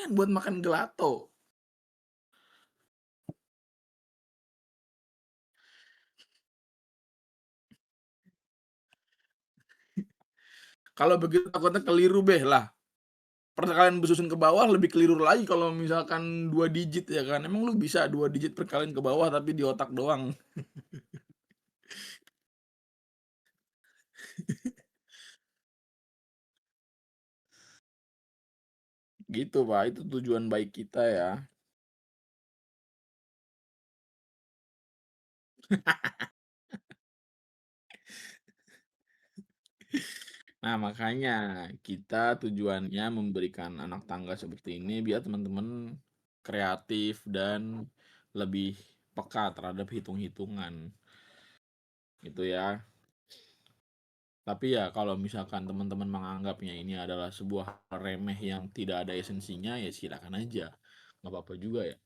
lumayan buat makan gelato. Kalau begitu takutnya keliru beh lah. Perkalian bersusun ke bawah lebih keliru lagi kalau misalkan 2 digit ya kan. Emang lu bisa 2 digit perkalian ke bawah tapi di otak doang? Gitu Pak, itu tujuan baik kita ya. Nah, makanya kita tujuannya memberikan anak tangga seperti ini biar teman-teman kreatif dan lebih peka terhadap hitung-hitungan gitu ya. Tapi ya kalau misalkan teman-teman menganggapnya ini adalah sebuah hal remeh yang tidak ada esensinya ya silakan aja. Nggak apa-apa juga ya.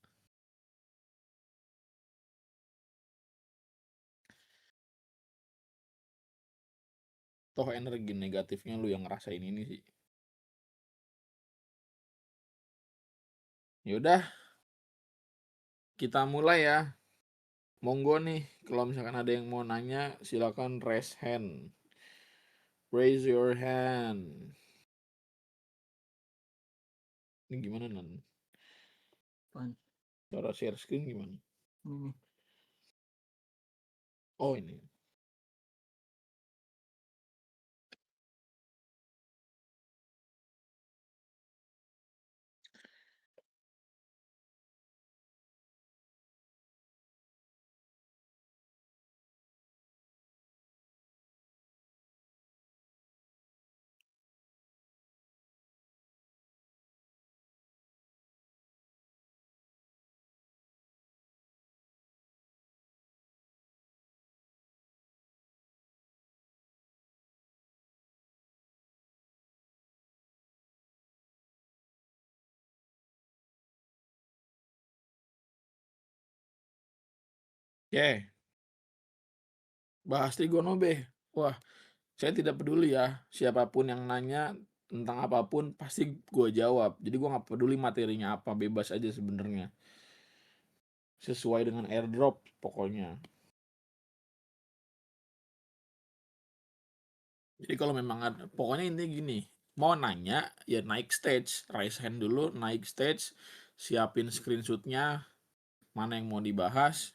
Toh energi negatifnya lu yang ngerasain ini sih. Ya udah, kita mulai ya. Monggo nih, kalau misalkan ada yang mau nanya, silakan raise hand. Raise your hand. Ini gimana Nan? Apaan? Cara share screen gimana? Ini. Oh ini. Yeah, bahas Trigonobe. Wah, saya tidak peduli ya. Siapapun yang nanya tentang apapun, pasti gue jawab. Jadi gue nggak peduli materinya apa, bebas aja sebenarnya. Sesuai dengan airdrop pokoknya. Jadi kalau memang ada, pokoknya intinya gini, mau nanya ya naik stage, raise hand dulu, naik stage, siapin screenshotnya, mana yang mau dibahas,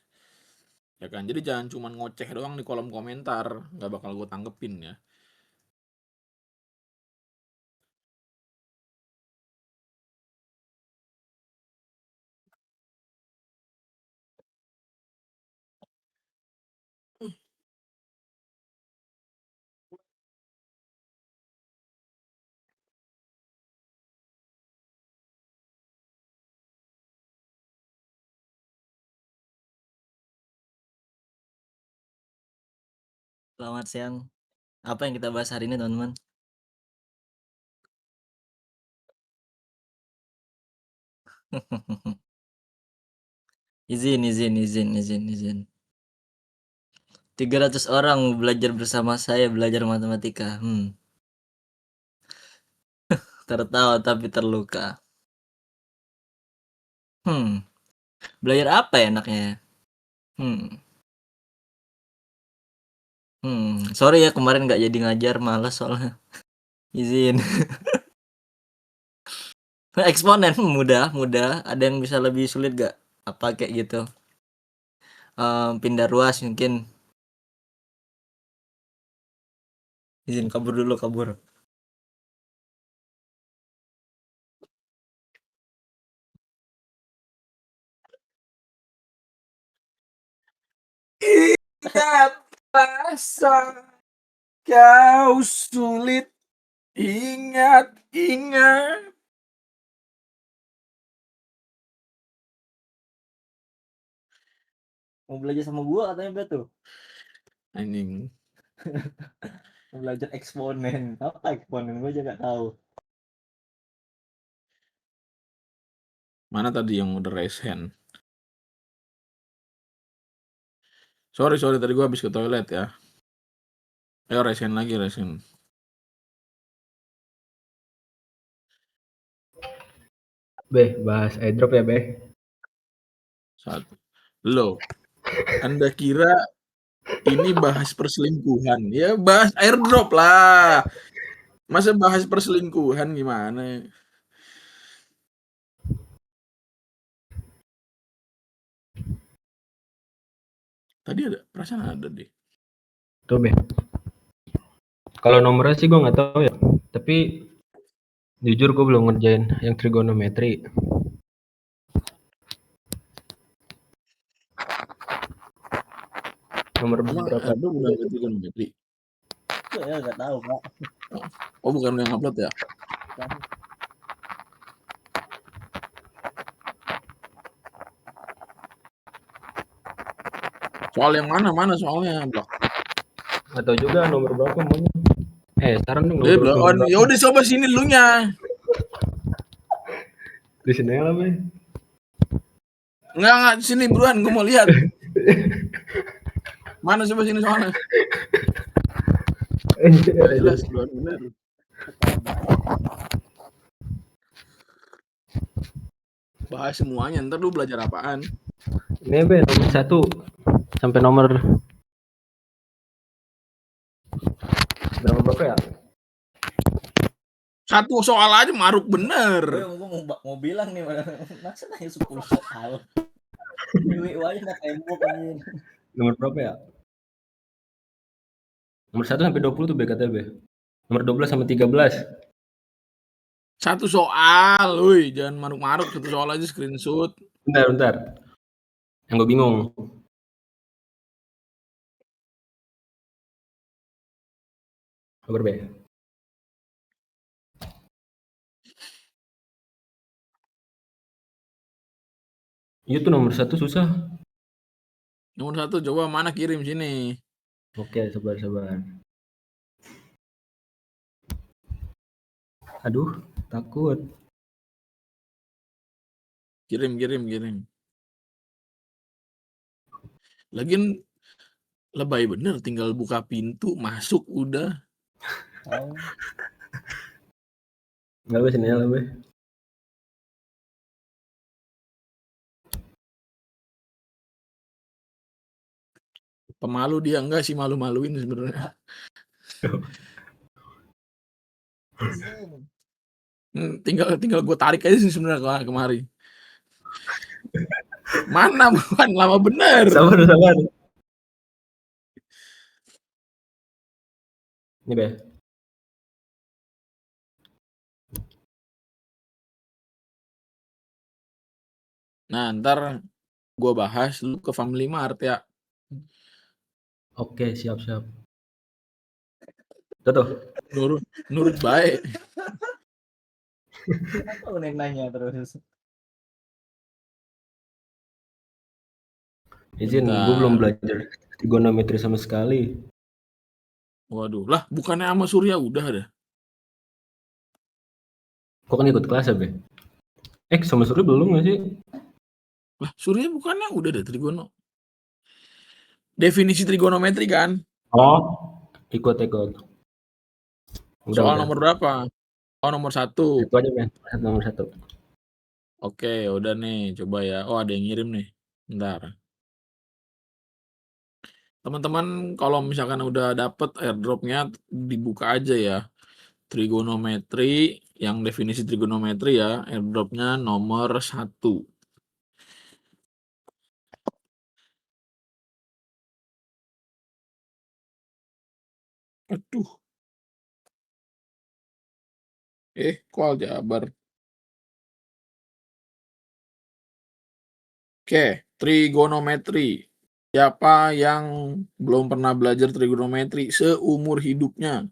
ya kan. Jadi jangan cuma ngoceh doang di kolom komentar, nggak bakal gue tanggepin ya. Selamat siang. Apa yang kita bahas hari ini, teman-teman? Izin. 300 orang belajar bersama saya belajar matematika. Tertawa tapi terluka. Belajar apa ya enaknya? Hmm. Sorry ya kemarin nggak jadi ngajar, malas soalnya. Izin. Eksponen mudah. Ada yang bisa lebih sulit gak? Apa kayak gitu? Pindah ruas mungkin. Izin kabur. Ingat rasa kau sulit, ingat. Mau belajar sama gua katanya betul. Anjing. Mau belajar eksponen. Apa eksponen? Gua juga nggak tahu. Mana tadi yang udah raise hand? Sorry, tadi gue habis ke toilet ya. Ayo raise hand lagi, raise hand. Beh, bahas airdrop ya, Beh. Satu. Loh, Anda kira ini bahas perselingkuhan? Ya bahas airdrop lah. Masa bahas perselingkuhan gimana? Tadi ada, perasaan ada deh. Tuh, Beh. Kalau nomornya sih gue nggak tahu ya. Tapi jujur gue belum ngerjain yang trigonometri. Nomor Emang berapa? airdrop udah ada trigonometri? Ya nggak tahu Pak. Oh bukan yang upload ya? Soal yang mana soalnya, Blok? Nggak tahu juga nomor berapa maunya. Sekarang dong Eh, nomor Blok. berapa? Ya udah coba sini lu nya. Di sini lah, Beh. Enggak, sini buruan gue mau lihat. Mana coba sini soalnya? Gak jelas, bener. Bahas semuanya, ntar lu belajar apaan? Ini, Beh, nomor 1 sampai nomor berapa ya? Satu soal aja maruk bener. Gue mau bilang nih, masa nanya 10 soal. Dewi aja nggak tembok anjing. Nomor berapa ya? Nomor 1 sampai 20 tuh, Beh, katanya, Beh. Nomor 12 sampai 13. Satu soal, woi, jangan maruk-maruk, satu soal aja screenshot. Bentar. Yang gue bingung. Nomor B. Iya tuh nomor 1 susah. Nomor 1 coba mana kirim sini. Oke, sabar. Aduh, takut. Kirim. Lagian lebay bener, tinggal buka pintu, masuk udah. Enggak, Beh, sini lah, Beh. Pemalu dia, enggak sih malu-maluin sebenarnya. Tinggal gue tarik aja sih sebenarnya kemari. Mana bukan lama bener. Sabar. Ini, Beh. Nah, ntar gue bahas lu ke Family Mart ya. Oke, siap. Tuh. Nurut baik. Kenapa lu nanya terus? Izin, Bentar. gue belum belajar trigonometri sama sekali. Waduh, lah bukannya sama Surya udah ada? Kok kan ikut kelas ya, Beh? Sama Surya belum gak sih? Lah Surya bukannya udah ada trigono? Definisi trigonometri kan? Oh, ikut. Soal Udah. nomor berapa? Oh, nomor 1. Itu aja, Beh. Nomor 1. Oke, udah nih, coba ya. Oh, ada yang ngirim nih. Bentar. Teman-teman, kalau misalkan udah dapet airdropnya, dibuka aja ya. Trigonometri, yang definisi trigonometri ya, airdropnya nomor 1. Aduh. Kok Aljabar? Oke, trigonometri. Siapa yang belum pernah belajar trigonometri seumur hidupnya?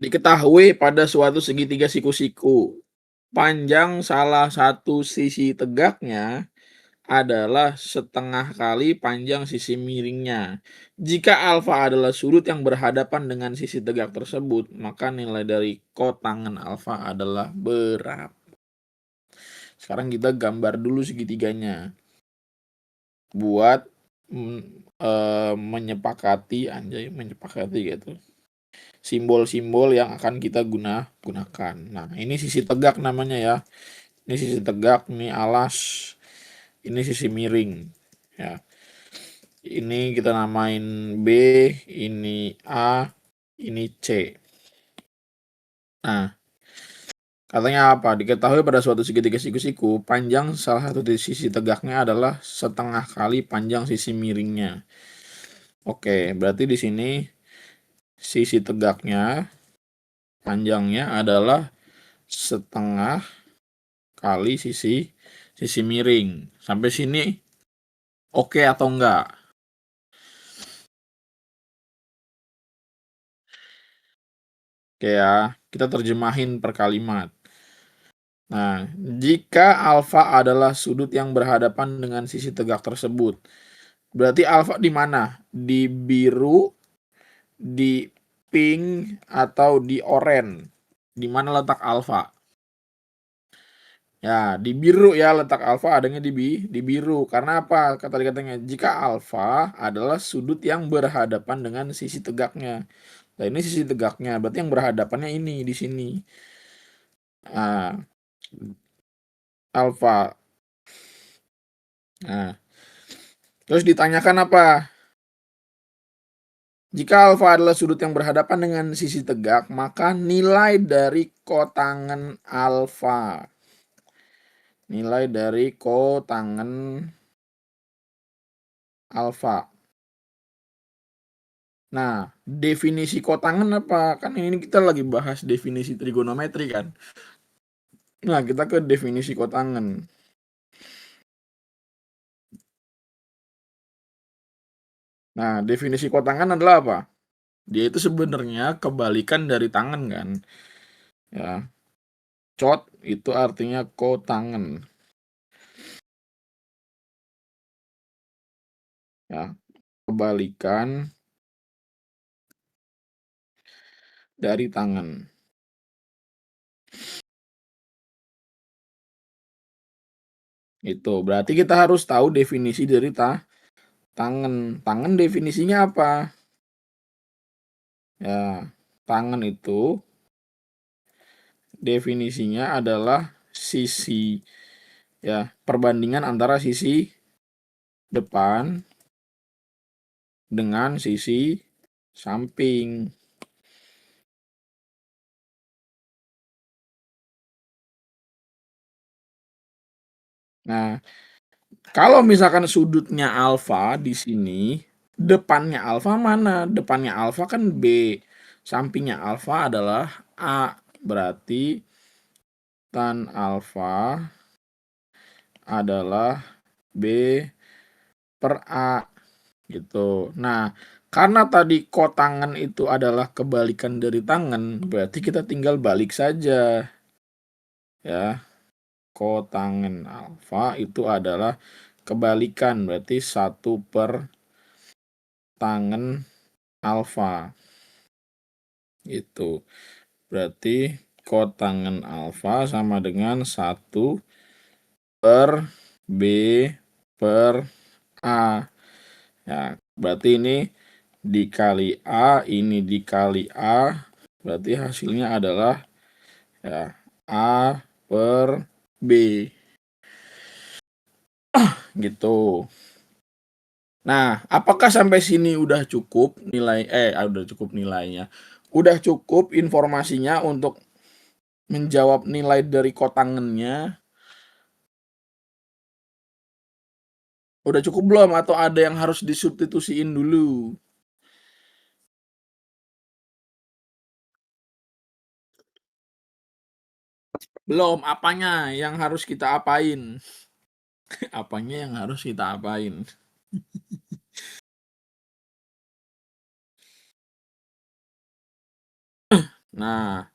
Diketahui pada suatu segitiga siku-siku, panjang salah satu sisi tegaknya adalah setengah kali panjang sisi miringnya. Jika alfa adalah sudut yang berhadapan dengan sisi tegak tersebut, maka nilai dari kotangen alfa adalah berapa? Sekarang kita gambar dulu segitiganya. Buat menyepakati gitu. Simbol-simbol yang akan kita gunakan. Nah, ini sisi tegak namanya ya. Ini sisi tegak, ini alas, ini sisi miring. Ya. Ini kita namain B, ini A, ini C. Nah, katanya apa? Diketahui pada suatu segitiga siku-siku, panjang salah satu sisi tegaknya adalah setengah kali panjang sisi miringnya. Oke, berarti di sini sisi tegaknya, panjangnya adalah setengah kali sisi miring. Sampai sini oke atau enggak? Oke ya, kita terjemahin per kalimat. Nah, jika alfa adalah sudut yang berhadapan dengan sisi tegak tersebut, berarti alfa di mana? Di biru, di pink, atau di oranye? Di mana letak alfa? Ya, di biru ya, letak alfa adanya di biru. Karena apa? Katanya, jika alfa adalah sudut yang berhadapan dengan sisi tegaknya. Nah, ini sisi tegaknya, berarti yang berhadapannya ini di sini. Nah, alfa. Nah, terus ditanyakan apa? Jika alfa adalah sudut yang berhadapan dengan sisi tegak, maka nilai dari kotangen alfa. Nilai dari kotangen alfa. Nah, definisi kotangen apa? Kan ini kita lagi bahas definisi trigonometri kan. Nah, kita ke definisi kotangen. Nah, definisi kotangen adalah apa? Dia itu sebenarnya kebalikan dari tangan kan. Ya. Cot itu artinya kotangen. Ya, kebalikan dari tangan. Itu berarti kita harus tahu definisi dari tangan. Tangan definisinya apa? Ya, tangan itu definisinya adalah sisi, ya, perbandingan antara sisi depan dengan sisi samping. Nah, kalau misalkan sudutnya alfa di sini, depannya alfa mana? Depannya alfa kan B, sampingnya alfa adalah A. Berarti tan alfa adalah B per A gitu. Nah, karena tadi kotangen itu adalah kebalikan dari tangan, berarti kita tinggal balik saja. Ya, kotangen alfa itu adalah kebalikan, berarti 1 per tangen alfa. Itu. Berarti kotangen alfa sama dengan 1 per B per A. Ya, berarti ini dikali A, ini dikali A, berarti hasilnya adalah ya A per B. Gitu. Nah, apakah sampai sini udah cukup udah cukup nilainya? Udah cukup informasinya untuk menjawab nilai dari kotangennya? Udah cukup belum atau ada yang harus disubstitusiin dulu? Belum, apanya yang harus kita apain? Apanya yang harus kita apain? Nah,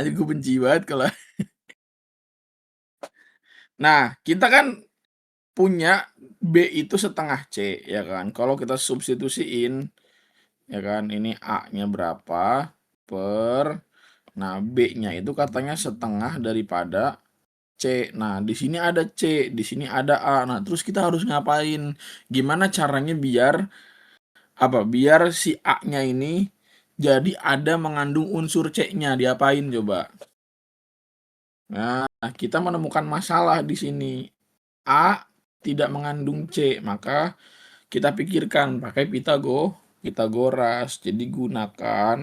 Anjing gue benci banget kalau nah, kita kan punya B itu setengah C, ya kan. Kalau kita substitusiin, ya kan, ini A-nya berapa per nah, B-nya itu katanya setengah daripada C. Nah, di sini ada C, di sini ada A. Nah, terus kita harus ngapain? Gimana caranya biar biar si A-nya ini jadi ada mengandung unsur C-nya, diapain coba? Nah, kita menemukan masalah di sini. A tidak mengandung C, maka kita pikirkan pakai Pitagoras. Jadi gunakan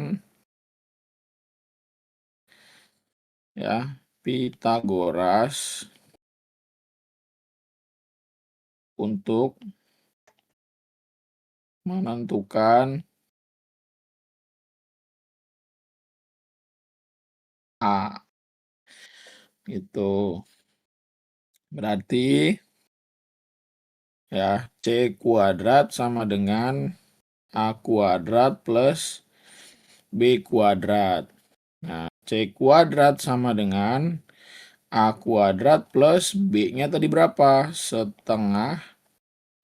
ya Pitagoras untuk menentukan A. Itu berarti ya C kuadrat sama dengan A kuadrat plus B kuadrat. Nah, C kuadrat sama dengan A kuadrat plus B-nya tadi berapa? Setengah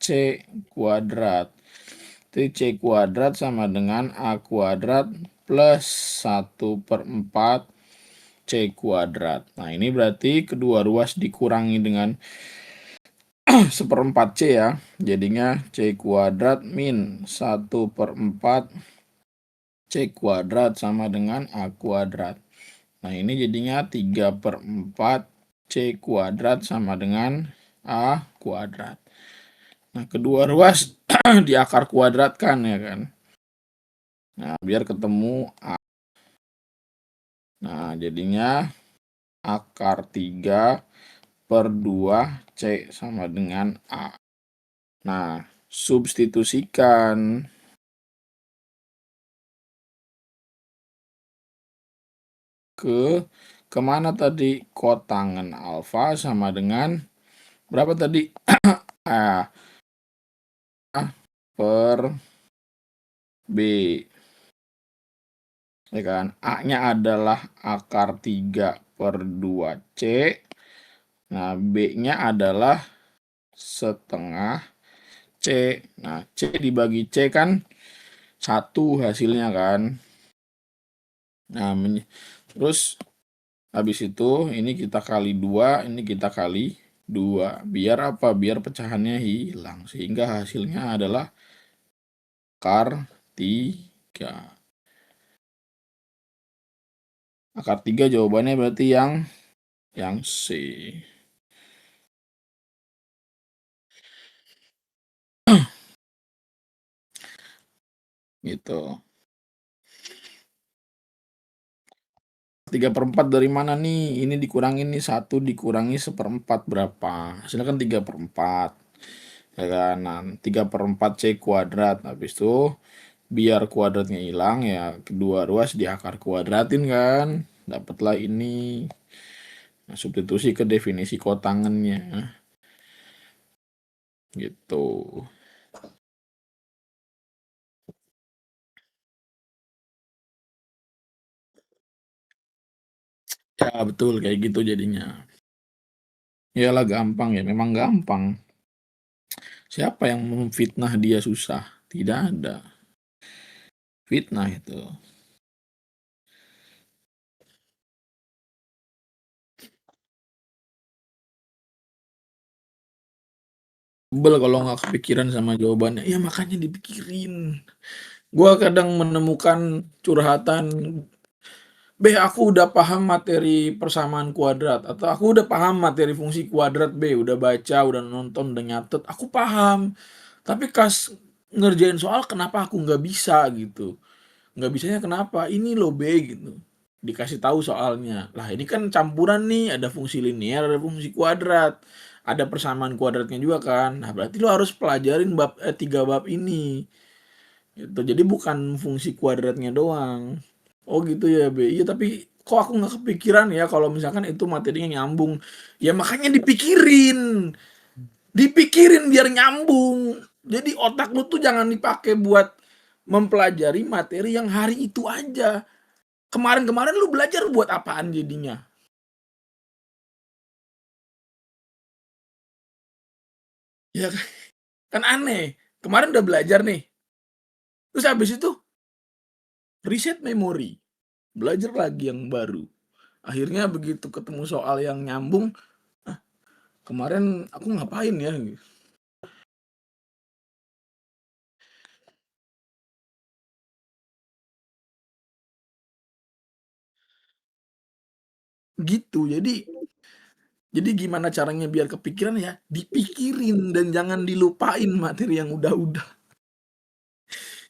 C kuadrat. Jadi C kuadrat sama dengan A kuadrat plus 1/4 C kuadrat. Nah, ini berarti kedua ruas dikurangi dengan 1/4 C ya. Jadinya C kuadrat min 1/4 C kuadrat sama dengan A kuadrat. Nah, ini jadinya 3/4 C kuadrat sama dengan A kuadrat. Nah, kedua ruas diakar kuadratkan ya kan. Nah, biar ketemu A. Nah, jadinya akar 3/2 C sama dengan A. Nah, substitusikan kemana tadi? Kotangen alfa sama dengan berapa tadi? A per B. Ya kan? A-nya adalah akar 3/2 C. Nah, B-nya adalah setengah C. Nah, C dibagi C kan 1 hasilnya kan. Nah, terus habis itu ini kita kali 2, ini kita kali 2. Biar apa? Biar pecahannya hilang. Sehingga hasilnya adalah akar 3. Akar 3 jawabannya berarti yang C. Gitu. 3/4 dari mana nih? Ini dikurangin nih 1 dikurangi 1/4 berapa? Hasilnya kan 3/4. Ya kan? Nah, 3/4 C kuadrat. Habis itu biar kuadratnya hilang ya kedua ruas diakar kuadratin kan. Dapatlah ini. Nah, substitusi ke definisi kotangennya. Gitu. Ya betul kayak gitu jadinya. Iyalah gampang ya, memang gampang. Siapa yang memfitnah dia susah? Tidak ada. Fitnah itu. Sebel kalau nggak kepikiran sama jawabannya. Ya makanya dipikirin. Gua kadang menemukan curhatan, B, aku udah paham materi persamaan kuadrat, atau aku udah paham materi fungsi kuadrat B, udah baca, udah nonton, udah nyatet, aku paham. Tapi kas ngerjain soal kenapa aku nggak bisa gitu. Nggak bisanya kenapa? Ini loh B gitu. Dikasih tahu soalnya. Lah ini kan campuran nih, ada fungsi linear, ada fungsi kuadrat. Ada persamaan kuadratnya juga kan. Nah, berarti lo harus pelajarin 3 bab ini. Gitu. Jadi bukan fungsi kuadratnya doang. Oh gitu ya B. Iya tapi kok aku nggak kepikiran ya kalau misalkan itu materinya nyambung. Ya makanya dipikirin. Dipikirin biar nyambung. Jadi otak lu tuh jangan dipakai buat mempelajari materi yang hari itu aja. Kemarin-kemarin lu belajar buat apaan jadinya? Ya kan aneh, kemarin udah belajar nih, terus habis itu reset memori, belajar lagi yang baru. Akhirnya begitu ketemu soal yang nyambung, "Ah, kemarin aku ngapain ya?" Gitu. Jadi gimana caranya biar kepikiran ya, dipikirin dan jangan dilupain materi yang udah-udah.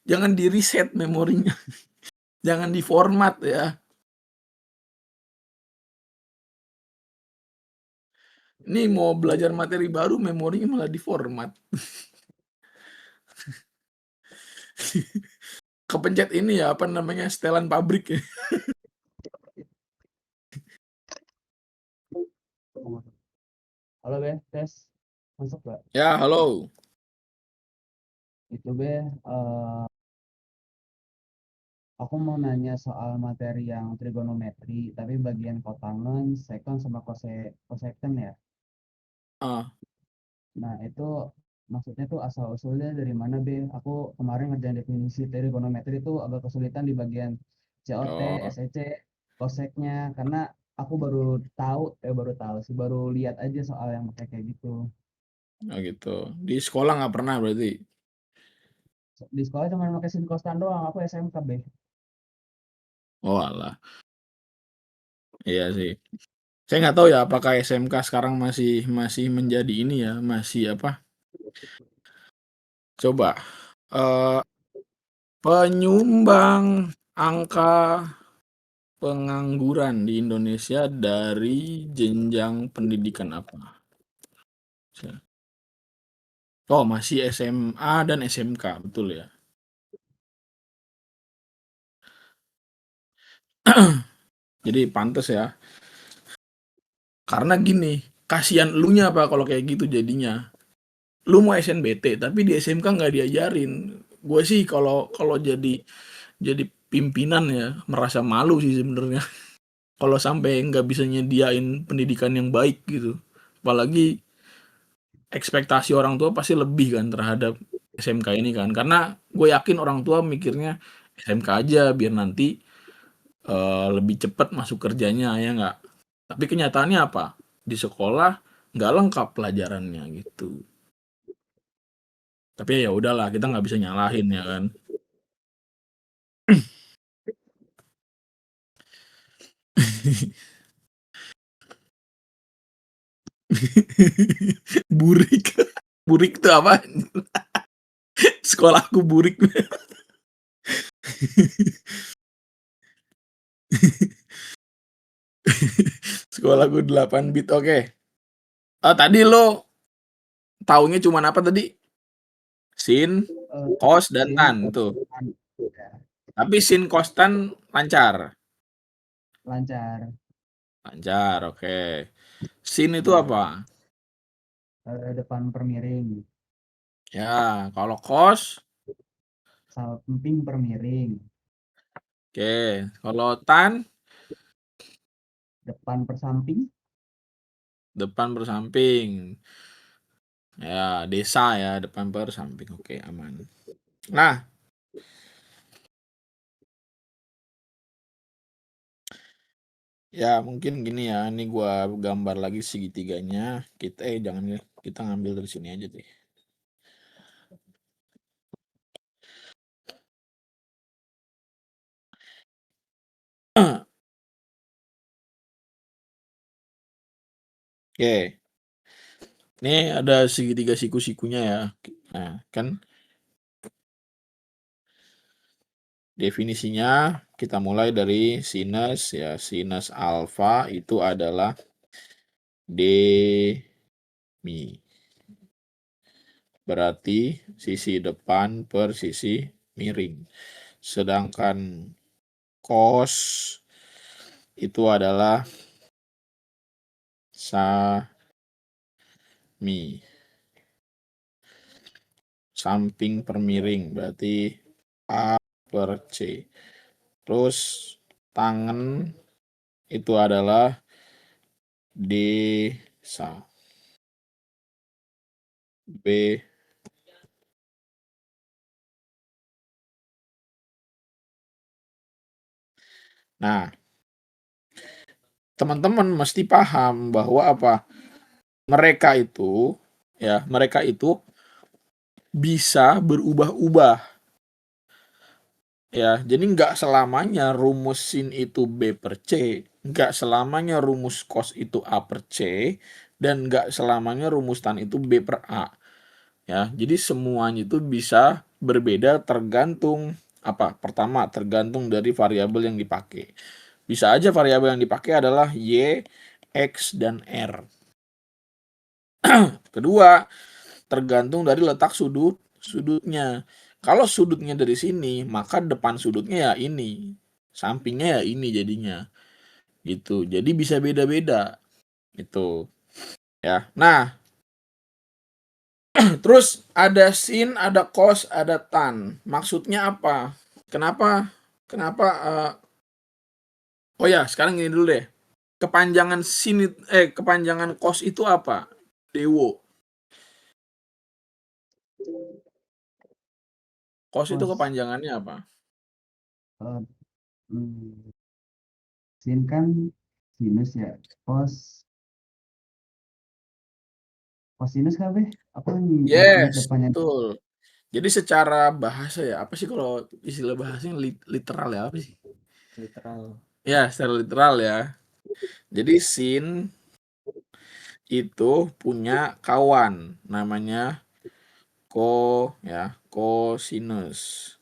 Jangan di-reset memorinya, jangan di-format ya. Ini mau belajar materi baru memorinya malah di-format. Kepencet ini ya, apa namanya, setelan pabrik ya. Halo Be, tes. Masuk gak? Ya, halo. Itu Be, aku mau nanya soal materi yang trigonometri, tapi bagian kotangen, sekon, sama koseken ya. Ah, Nah itu maksudnya tuh asal usulnya dari mana Be? Aku kemarin ngerjain definisi trigonometri itu agak kesulitan di bagian COT, oh, SEC, koseknya, karena aku baru tahu sih, baru lihat aja soal yang kayak gitu. oh gitu. Di sekolah nggak pernah berarti? Di sekolah cuma pakai sin kostan doang, aku SMK Be. Oh alah, iya sih. Saya nggak tahu ya apakah SMK sekarang masih masih menjadi ini ya, masih apa, coba, eee, penyumbang angka pengangguran di Indonesia dari jenjang pendidikan apa? Oh, masih SMA dan SMK, betul ya? Jadi pantes ya. Karena gini, kasihan elunya Pak kalau kayak gitu jadinya. Lu mau SNBT tapi di SMK nggak diajarin. Gue sih kalau kalau jadi pimpinan ya merasa malu sih sebenarnya. Kalau sampai nggak bisa nyediain pendidikan yang baik gitu. Apalagi ekspektasi orang tua pasti lebih kan terhadap SMK ini kan. Karena gue yakin orang tua mikirnya SMK aja biar nanti lebih cepat masuk kerjanya ya nggak. Tapi kenyataannya apa? Di sekolah nggak lengkap pelajarannya gitu. Tapi ya udahlah kita nggak bisa nyalahin ya kan. Burik. Burik itu apa? Sekolahku burik. Sekolahku 8 bit. Oke. Tadi lo taunya cuman apa tadi? Sin, kos, dan Sin tan tuh. kostan ya, Tapi sin, kos, tan lancar. lancar. Lancar, oke. Sin itu Nah, apa? depan per miring, Ya, kalau kos, samping per miring, oke. Kalau tan, depan per samping, depan bersamping. Ya, desa ya, depan bersamping. Oke, aman. Nah, ya mungkin gini ya, ini gua gambar lagi segitiganya. Jangan ya, kita ngambil dari sini aja deh. Oke, ini ada segitiga siku-sikunya ya. Nah, kan definisinya kita mulai dari sinus ya. Sinus alfa itu adalah D mi. Berarti sisi depan per sisi miring. Sedangkan cos itu adalah sa mi. Samping per miring berarti A per C. Terus tangan itu adalah desa. B. Nah, teman-teman mesti paham bahwa apa? Mereka itu bisa berubah-ubah. Ya, jadi nggak selamanya rumus sin itu B per C, nggak selamanya rumus cos itu A per C, dan nggak selamanya rumus tan itu B per A. Ya, jadi semuanya itu bisa berbeda tergantung apa? Pertama, tergantung dari variabel yang dipakai. Bisa aja variabel yang dipakai adalah Y, X, dan R. Kedua, tergantung dari letak sudutnya. Kalau sudutnya dari sini, maka depan sudutnya ya ini, sampingnya ya ini jadinya. Gitu. Jadi bisa beda-beda. Itu. Ya. Nah, terus ada sin, ada cos, ada tan. Maksudnya apa? Kenapa oh ya, sekarang gini dulu deh. Kepanjangan cos itu apa? Dewo. Cos itu Cos, kepanjangannya apa? eh, sin kan sinus ya. Cosinus kan Beh? Aku ingat Yes, depannya. betul. Jadi secara bahasa ya, apa sih kalau istilah bahasanya literal ya, apa sih? Literal. Ya, secara literal ya. Jadi sin itu punya kawan namanya cosinus.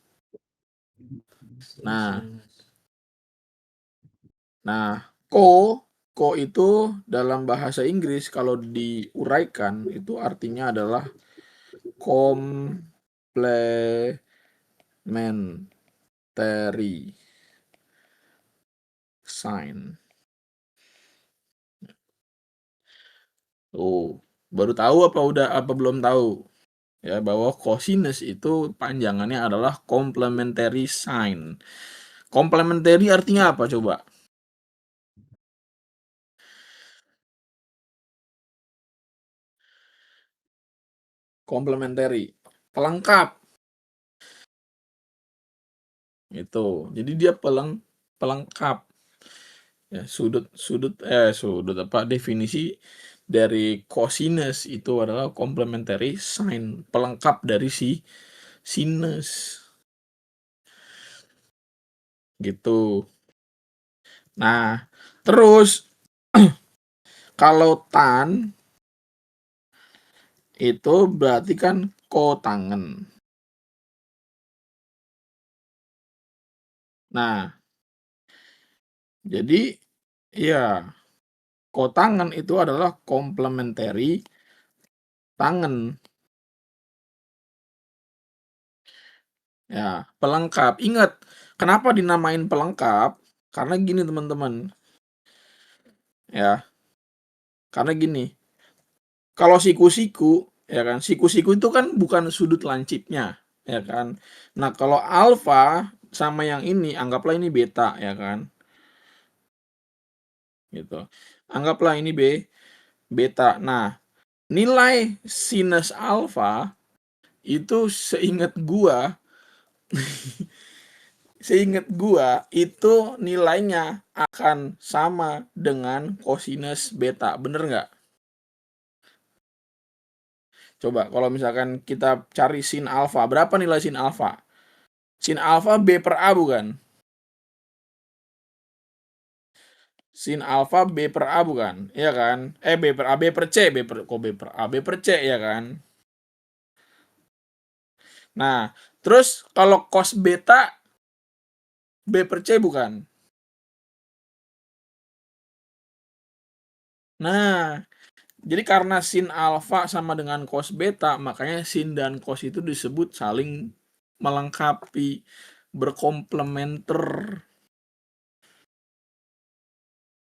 Nah, ko itu dalam bahasa Inggris kalau diuraikan itu artinya adalah complementary sign. Oh, baru tahu apa belum tahu? Ya, bahwa cosinus itu panjangannya adalah complementary sign. Complementary artinya apa coba? Complementary, pelengkap. Itu. Jadi dia pelengkap. Ya, definisi dari cosinus itu adalah complementary sign, pelengkap dari si sinus. Gitu. Nah, terus kalau tan itu berarti kan kotangen. Nah, jadi ya kotangen itu adalah complementary tangen. Ya, pelengkap. Ingat, kenapa dinamain pelengkap? Karena gini teman-teman. Ya, karena gini. Kalau siku-siku, ya kan, siku-siku itu kan bukan sudut lancipnya, ya kan. Nah, kalau alfa sama yang ini, anggaplah ini beta, ya kan. Gitu. Anggaplah ini beta. Nah, nilai sinus alfa itu seingat gua itu nilainya akan sama dengan kosinus beta. Bener nggak? Coba kalau misalkan kita cari sin alfa, berapa nilai sin alfa? Sin alfa B per A bukan? Sin alfa B per A bukan? Iya kan? B per A, B per C, B per A, B per C ya kan? Nah, terus kalau cos beta B per C bukan? Nah, jadi karena sin alfa sama dengan cos beta, makanya sin dan cos itu disebut saling melengkapi, berkomplementer.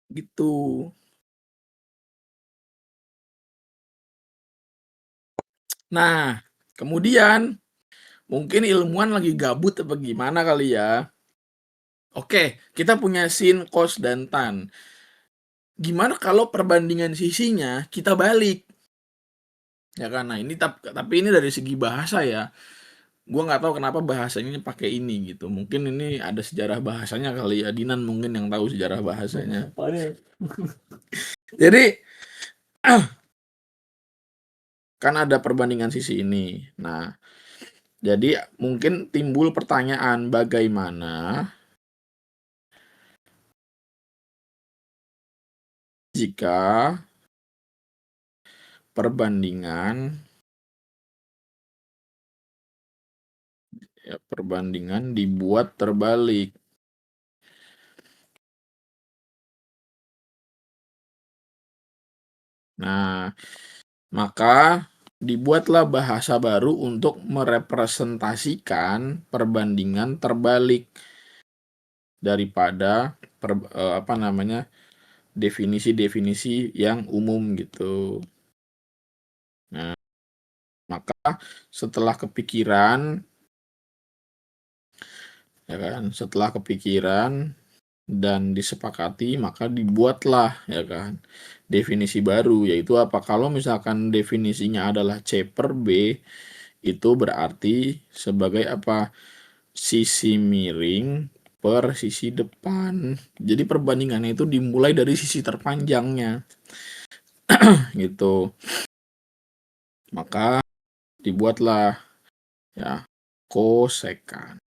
Gitu. Nah, kemudian mungkin ilmuwan lagi gabut apa gimana kali ya. Oke, kita punya sin, cos, dan tan. Gimana kalau perbandingan sisinya kita balik? Ya kan? Nah, ini tapi ini dari segi bahasa ya. Gua nggak tahu kenapa bahasanya pakai ini gitu. Mungkin ini ada sejarah bahasanya kali ya. Dinan mungkin yang tahu sejarah bahasanya. Apa nih? Jadi kan ada perbandingan sisi ini. Nah, jadi mungkin timbul pertanyaan bagaimana jika perbandingan dibuat terbalik. Nah, maka dibuatlah bahasa baru untuk merepresentasikan perbandingan terbalik daripada definisi-definisi yang umum gitu. Nah, maka setelah kepikiran ya kan, setelah kepikiran dan disepakati maka dibuatlah ya kan definisi baru, yaitu apa, kalau misalkan definisinya adalah C per B itu berarti sebagai apa, sisi miring per sisi depan. Jadi perbandingannya itu dimulai dari sisi terpanjangnya gitu. Maka dibuatlah ya kosekan.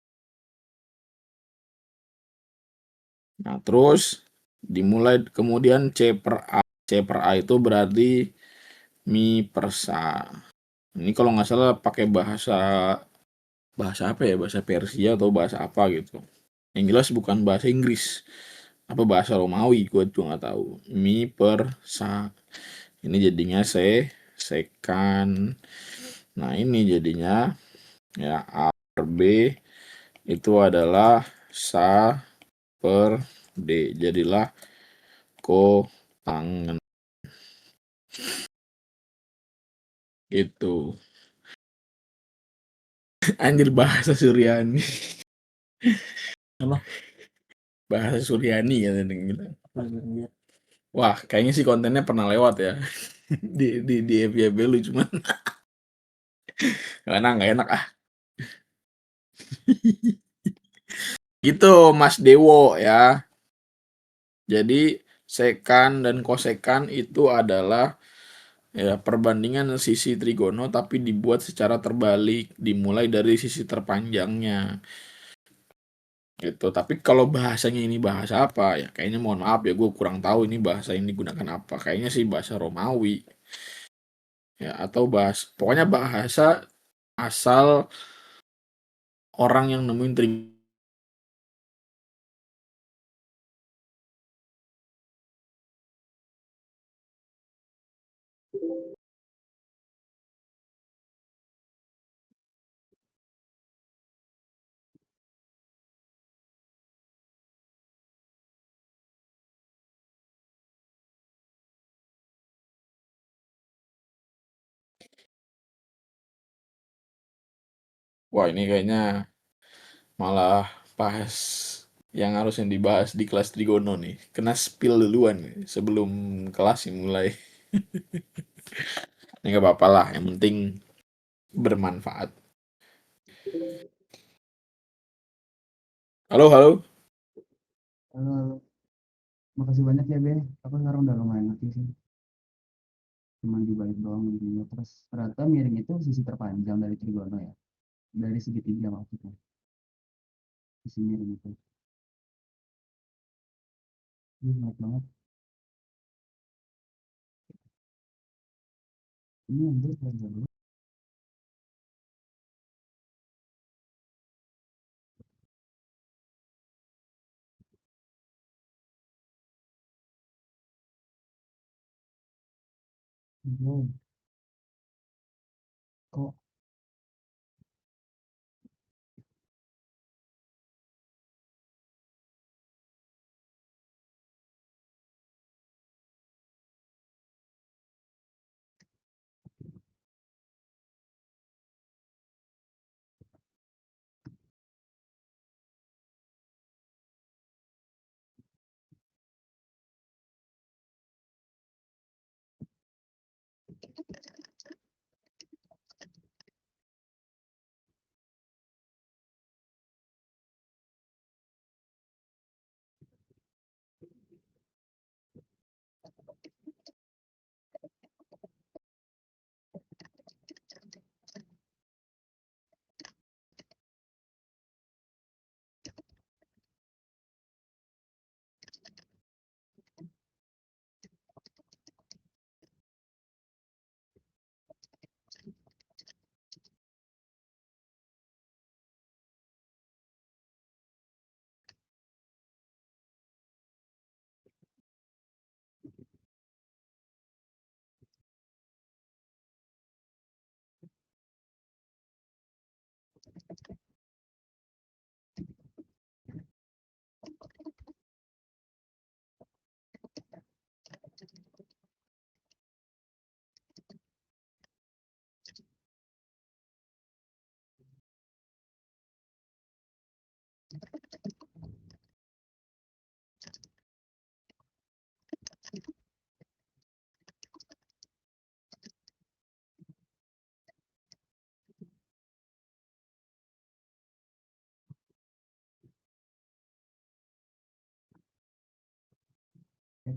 Nah, terus dimulai kemudian C per A. C per A itu berarti mi per sa. Ini kalau nggak salah pakai bahasa apa ya, bahasa Persia atau bahasa apa gitu. Yang jelas bukan bahasa Inggris. Apa bahasa Romawi, gue juga nggak tahu. Mi per sa. Ini jadinya sekan. Nah, ini jadinya ya A per B itu adalah sa per D. Jadilah kotangan. Itu. Anjir, bahasa Suryani. Apa? Bahasa Suryani ya bilang. Apa dia? Wah, kayaknya sih kontennya pernah lewat ya. di FYP lu, cuman karena nggak enak ah. Gitu Mas Dewo ya. Jadi sekan dan kosekan itu adalah ya perbandingan sisi trigono tapi dibuat secara terbalik, dimulai dari sisi terpanjangnya. Gitu. Tapi kalau bahasanya ini bahasa apa ya? Kayaknya mohon maaf ya, gue kurang tahu ini bahasa yang digunakan apa. Kayaknya sih bahasa Romawi. Ya, atau pokoknya bahasa asal orang yang nemuin trigono. Wah, ini kayaknya malah bahas yang harusnya dibahas di kelas trigono nih. Kena spill duluan nih, sebelum kelas mulai. Ini nggak apa-apa lah, yang penting bermanfaat. Halo, halo. Halo, halo. Makasih banyak ya, Be. Aku sekarang udah lumayan ngerti sih. Cuman dibalik doang intinya. Terus ternyata miring itu sisi terpanjang dari trigono ya. Dari segitiga maksudnya. Sisi miring itu. Ini menarik banget. Ini yang gue belajar dulu. Wow, kok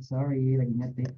Sorry, lagi ngetik.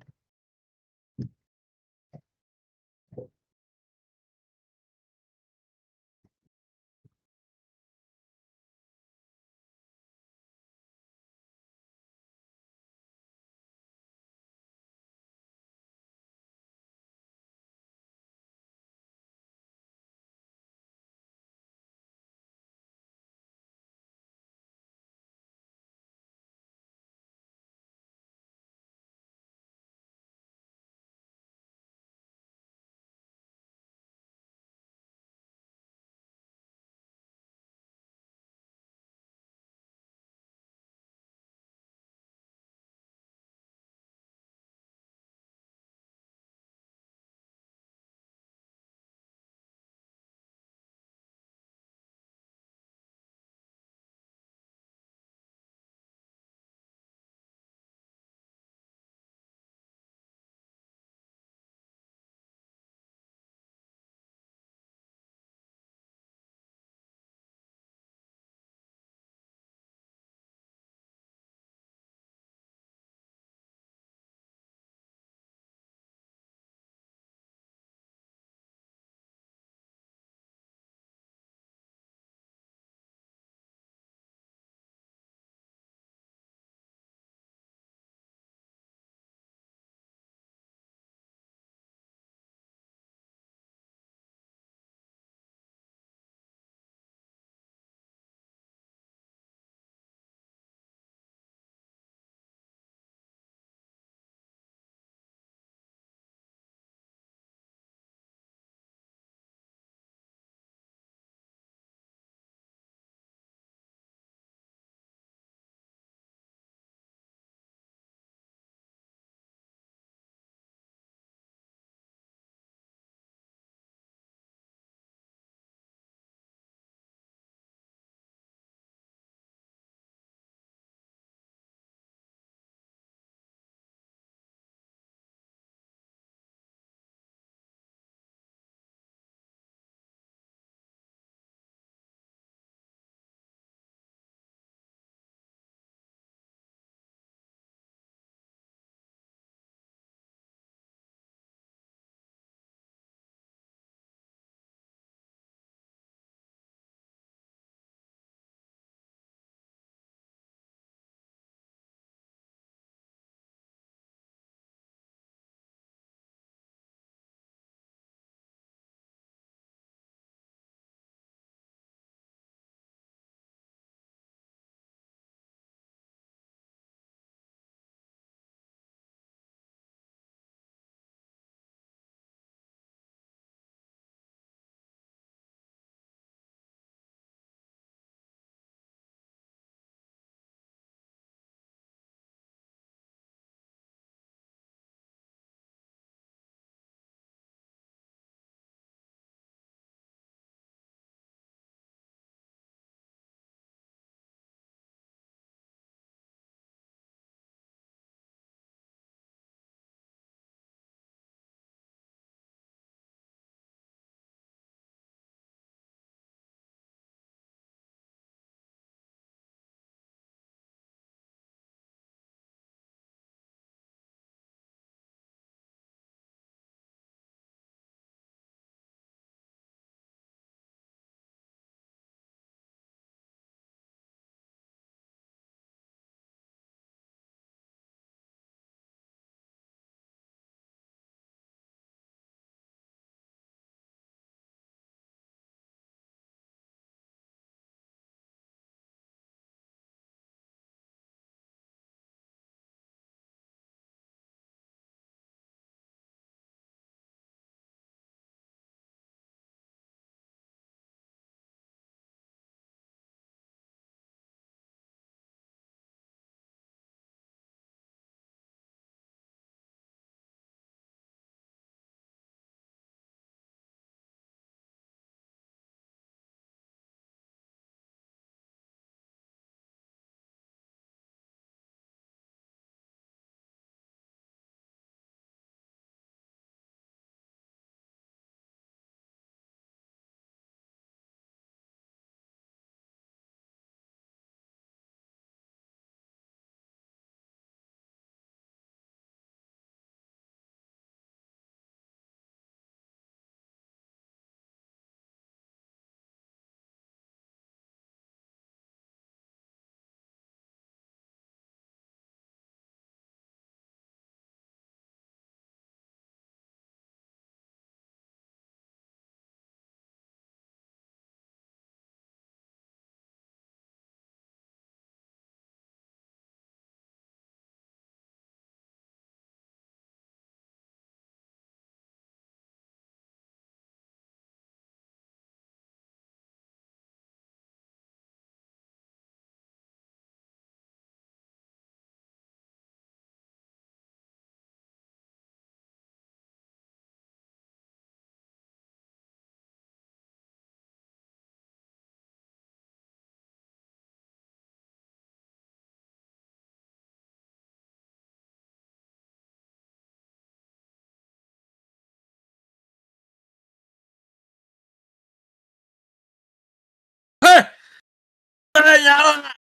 nyala.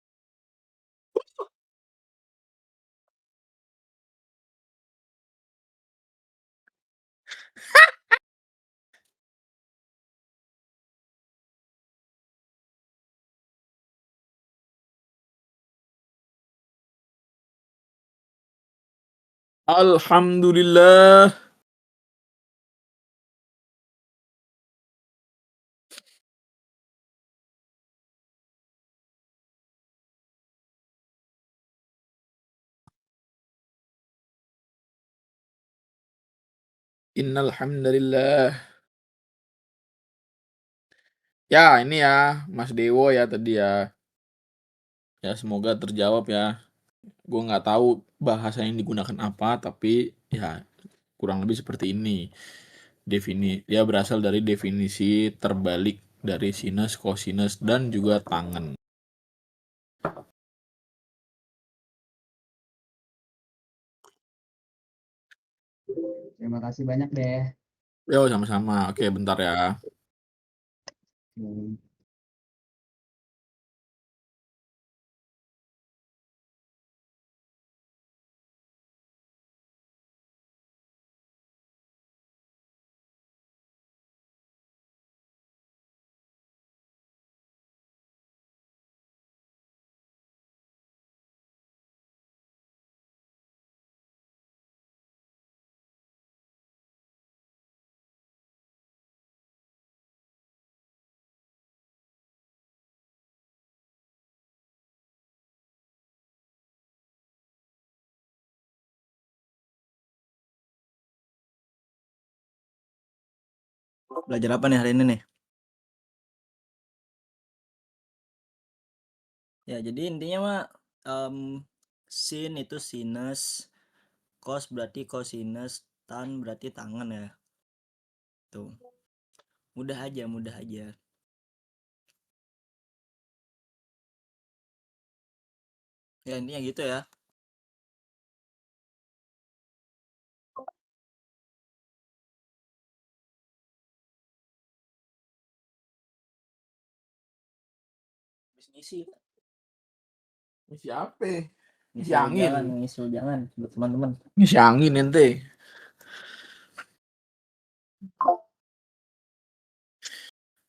Alhamdulillah. Innal hamdalillah. Ya, ini ya, Mas Dewo ya tadi ya. Ya semoga terjawab ya. Gue nggak tahu bahasa yang digunakan apa, tapi ya kurang lebih seperti ini. Dia berasal dari definisi terbalik dari sinus, kosinus, dan juga tangen. Terima kasih banyak deh. Yo, sama-sama. Oke, bentar ya. Hmm. Belajar apa nih hari ini nih? Ya, jadi intinya mah sin itu sinus, cos berarti cosinus, tan berarti tangen ya. Tuh. Mudah aja, mudah aja. Ya, intinya gitu ya. Habis ngisi. Ngisi apa? Ngisi Ngisi angin. jangan, ngisi jangan buat teman-teman. Ngisi angin ente.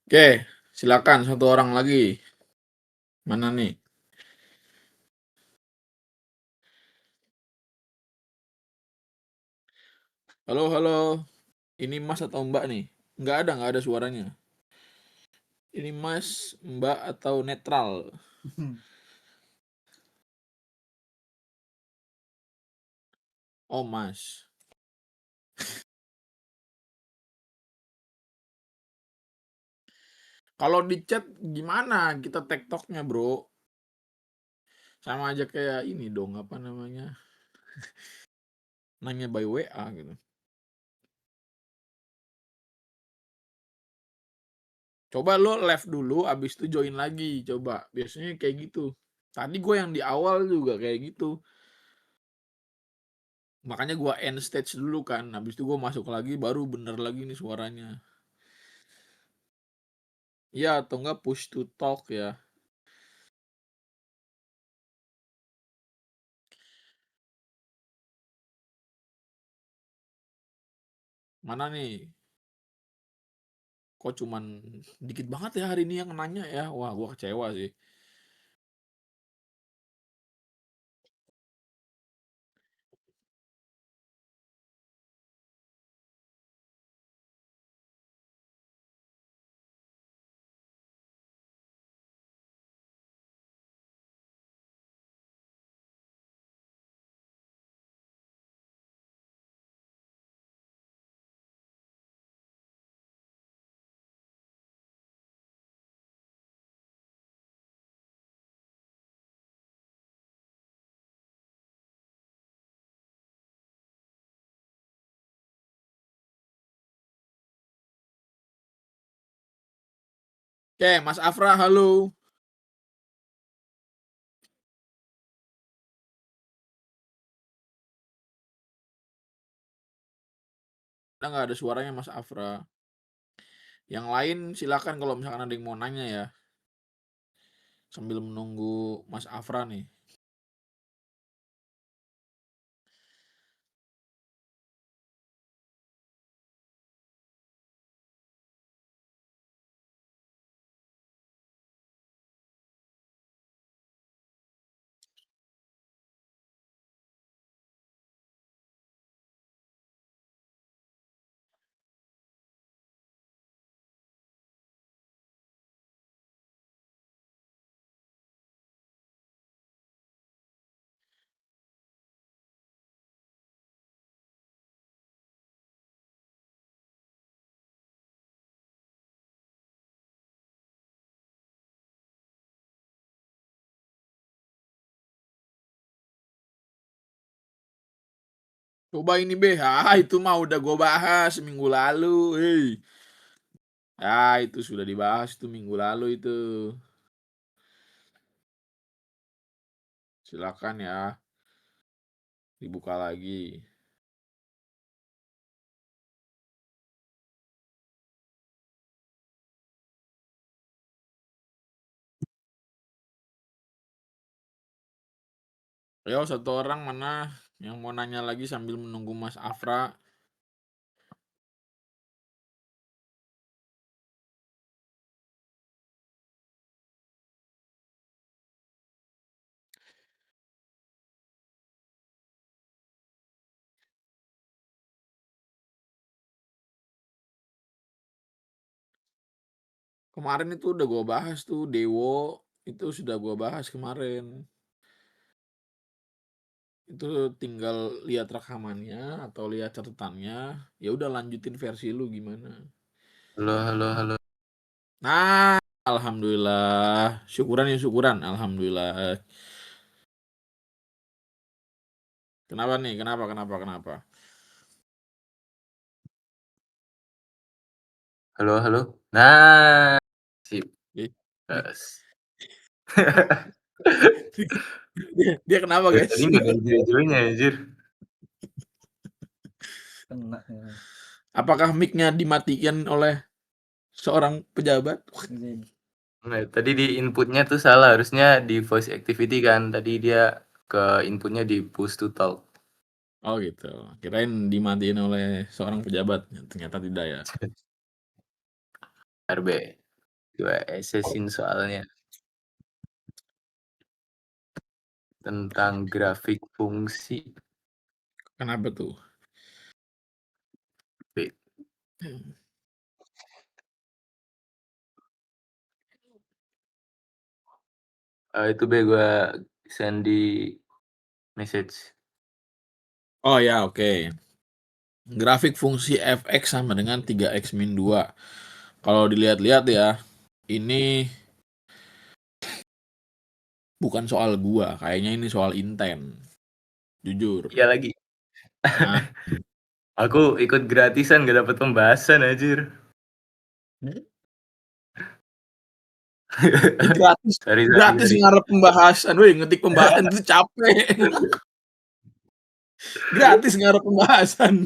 Oke, silakan satu orang lagi. Mana nih? Halo, halo. Ini Mas atau Mbak nih? Nggak ada suaranya. Ini Mas, Mbak atau netral? Oh, Mas. Kalau di chat gimana kita tektoknya, Bro? Sama aja kayak ini dong, apa namanya? Nanya by WA gitu. Coba lo live dulu, abis itu join lagi. Coba, biasanya kayak gitu. Tadi gue yang di awal juga kayak gitu. Makanya gue end stage dulu kan. Habis itu gue masuk lagi, baru bener lagi nih suaranya. Ya, atau enggak push to talk ya. Mana nih? Kok cuman dikit banget ya hari ini yang nanya ya. Wah, gue kecewa sih. Oke, Mas Afra, halo. Udah nggak ada suaranya Mas Afra. Yang lain silakan kalau misalkan ada yang mau nanya ya. sambil menunggu Mas Afra nih. Coba ini Be, itu mah udah gue bahas minggu lalu, hei. Itu sudah dibahas tuh minggu lalu itu. Silakan ya, dibuka lagi. Ayo satu orang mana yang mau nanya lagi sambil menunggu Mas Afra? Kemarin itu udah gue bahas tuh Dewo, itu sudah gue bahas kemarin. Itu tinggal lihat rekamannya atau lihat catatannya, ya udah lanjutin versi lu gimana. Halo. Nah, alhamdulillah. Syukuran ya syukuran, alhamdulillah. Kenapa nih? Kenapa? Halo. Nah, sip. Ih, Yes. dia kenapa Dari guys? tadi nggak ada hijau-hijaunya anjir. Kena ya. Apakah mic-nya dimatikan oleh seorang pejabat? Nah, tadi di inputnya tuh salah, harusnya di voice activity kan. Tadi dia ke inputnya di push to talk. Oh gitu. Kirain dimatiin oleh seorang pejabat. Ternyata tidak ya. RB. Gue esesin soalnya tentang grafik fungsi. Kenapa tuh? B. Itu B gue send di message. Oh ya, oke. Grafik fungsi fx sama dengan 3x min 2. Kalau dilihat-lihat ya, ini bukan soal gua, kayaknya ini soal inten. Jujur. Iya lagi. Nah, Aku ikut gratisan gak dapet pembahasan anjir. gratis Sorry. ngarep pembahasan. Woi, ngetik pembahasan itu capek. Gratis ngarep pembahasan.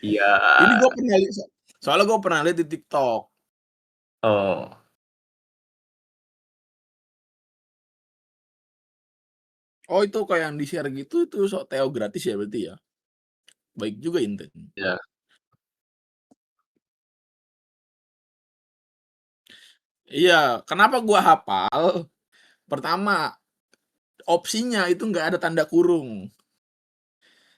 Iya. Ini gue pernah lihat, soalnya gue pernah lihat di TikTok. Oh. Oh itu kayak yang di share gitu itu Teo gratis ya berarti ya. Baik juga inten. Ya. Iya, kenapa gua hafal? Pertama, opsinya itu nggak ada tanda kurung.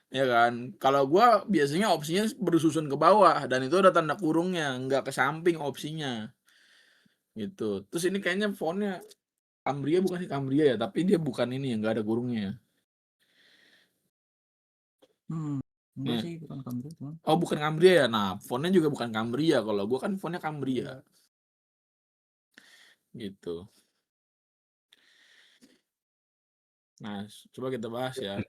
Ya kan? Kalau gua biasanya opsinya bersusun ke bawah dan itu ada tanda kurungnya, nggak ke samping opsinya. Gitu. Terus ini kayaknya fontnya Cambria, bukan sih Cambria ya, tapi dia bukan ini yang nggak ada kurungnya. Enggak Ya. sih, bukan Cambria cuma. Oh bukan Cambria ya. Nah, fontnya juga bukan Cambria. Kalau gua kan fontnya Cambria. Gitu. Nah, coba kita bahas ya.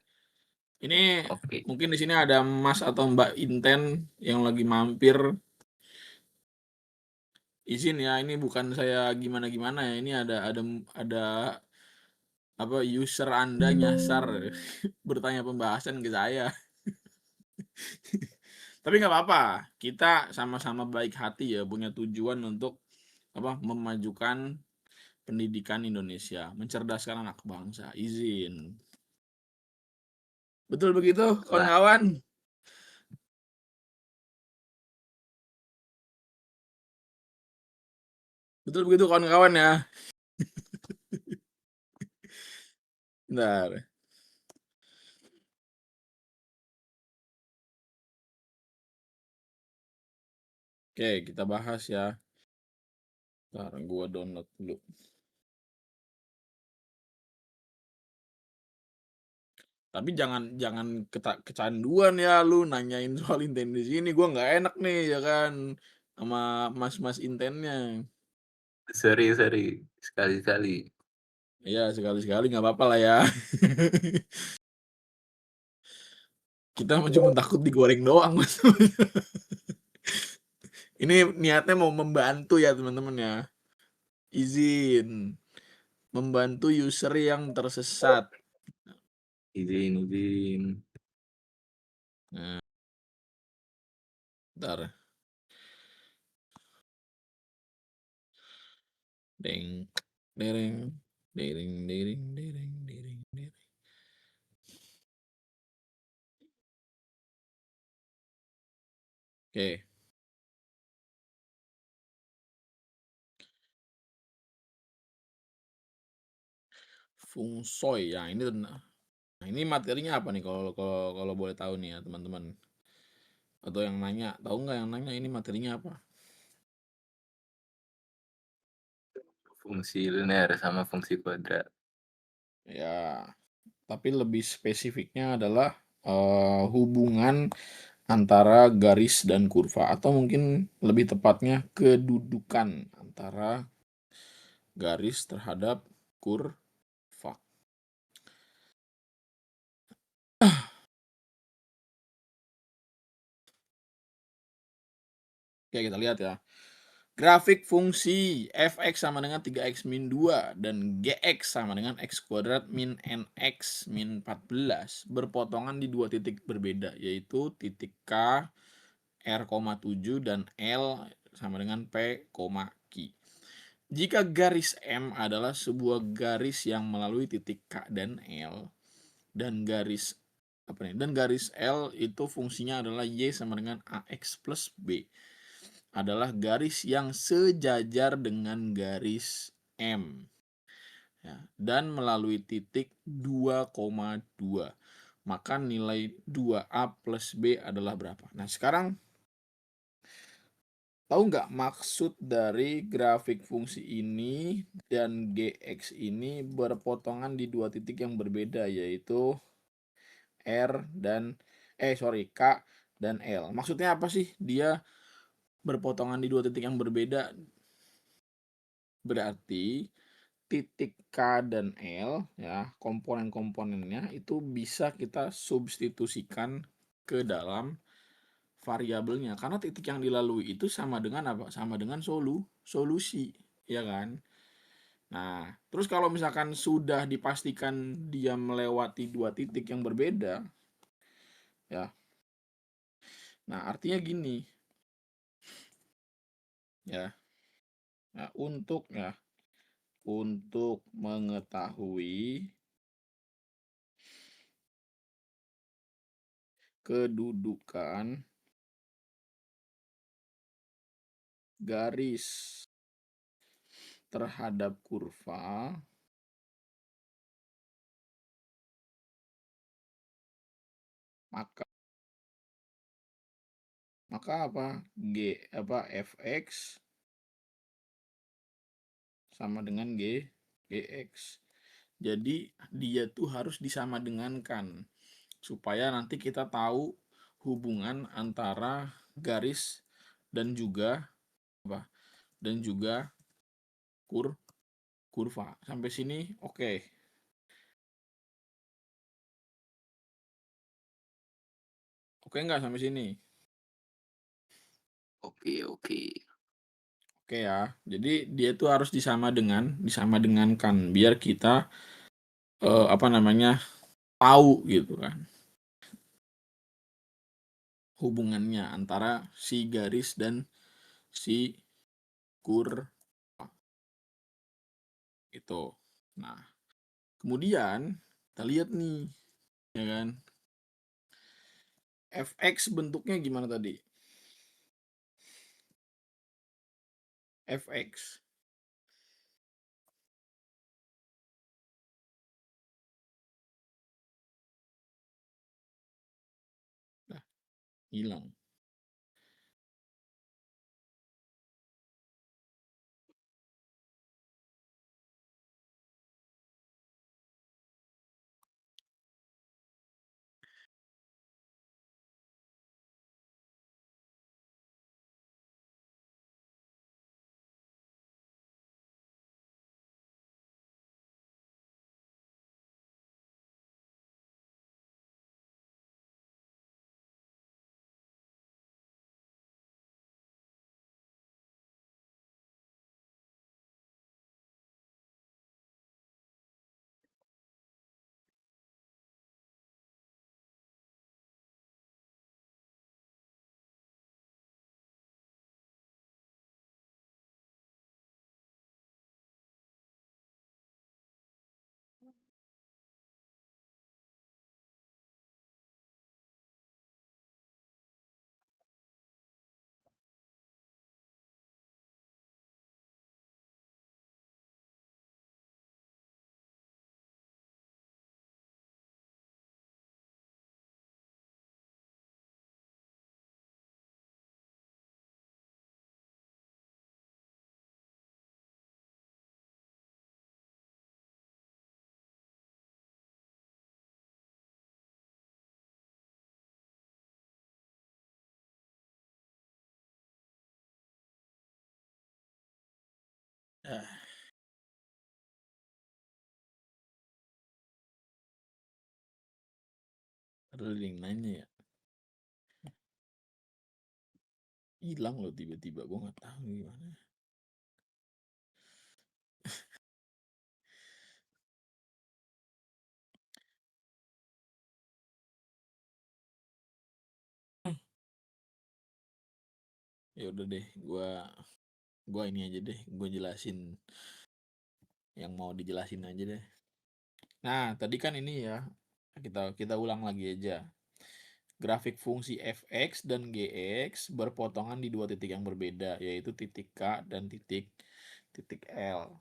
Ini Oke. mungkin di sini ada Mas atau Mbak Inten yang lagi mampir. Izin ya, ini bukan saya gimana-gimana ya. Ini ada apa user Anda nyasar bertanya pembahasan ke saya. Tapi nggak apa-apa. Kita sama-sama baik hati ya, punya tujuan untuk memajukan pendidikan Indonesia, mencerdaskan anak bangsa. Izin. Betul begitu, Wah, kawan-kawan? Betul begitu, kawan-kawan ya? Bentar. Oke, kita bahas ya. Bentar, gua download dulu. Tapi jangan kecanduan ya lu nanyain soal Inten di sini. Gua nggak enak nih ya kan sama mas-mas Intennya. sorry sekali-sekali. Iya, sekali-sekali nggak apa-apa lah ya. Kita cuma takut digoreng doang, Mas. Ini niatnya mau membantu ya, teman-teman ya. Izin membantu user yang tersesat. Izin. Nah, bentar. Deng, dereng, dereng, dereng, dereng, dereng, dereng. Oke. Fungsoy ya, ini materinya apa nih kalau boleh tahu nih ya, teman-teman? Atau yang nanya, tahu nggak yang nanya ini materinya apa? Fungsi linear sama fungsi kuadrat. Ya, tapi lebih spesifiknya adalah hubungan antara garis dan kurva, atau mungkin lebih tepatnya kedudukan antara garis terhadap kurva. Oke, kita lihat ya. Grafik fungsi fx sama dengan 3x min 2 dan gx sama dengan x kuadrat min nx min 14 berpotongan di dua titik berbeda, yaitu titik K R,7 dan L sama dengan P, Q. Jika garis M adalah sebuah garis yang melalui titik K dan L, dan garis L itu fungsinya adalah Y sama dengan AX plus B, adalah garis yang sejajar dengan garis M ya, dan melalui titik 2,2, maka nilai 2A plus B adalah berapa? Nah, sekarang tahu nggak maksud dari grafik fungsi ini dan GX ini berpotongan di dua titik yang berbeda, yaitu K dan L. Maksudnya apa sih dia berpotongan di dua titik yang berbeda? Berarti titik K dan L ya, komponen-komponennya itu bisa kita substitusikan ke dalam variabelnya, karena titik yang dilalui itu sama dengan apa? Sama dengan solusi, ya kan? Nah, terus kalau misalkan sudah dipastikan dia melewati dua titik yang berbeda, ya. Nah, artinya gini, ya. Nah, untuk mengetahui kedudukan garis terhadap kurva, maka fx sama dengan gx. Jadi dia tuh harus disamadengankan supaya nanti kita tahu hubungan antara garis dan juga kurva. Sampai sini oke. Oke nggak sampai sini? Oke. Oke ya. Jadi dia tuh harus disamadengankan biar kita tahu gitu kan hubungannya antara si garis dan si kurva. Gitu. Nah, kemudian kita lihat nih, ya kan? Fx bentuknya gimana tadi? Fx. Nah, hilang. Ah, ada yang nanya ya. Hilang loh tiba-tiba, gue nggak tahu gimana. Ya udah deh, gua ini aja deh, gue jelasin yang mau dijelasin aja deh. Nah, tadi kan ini ya, kita ulang lagi aja. Grafik fungsi fx dan gx berpotongan di dua titik yang berbeda, yaitu titik K dan titik L.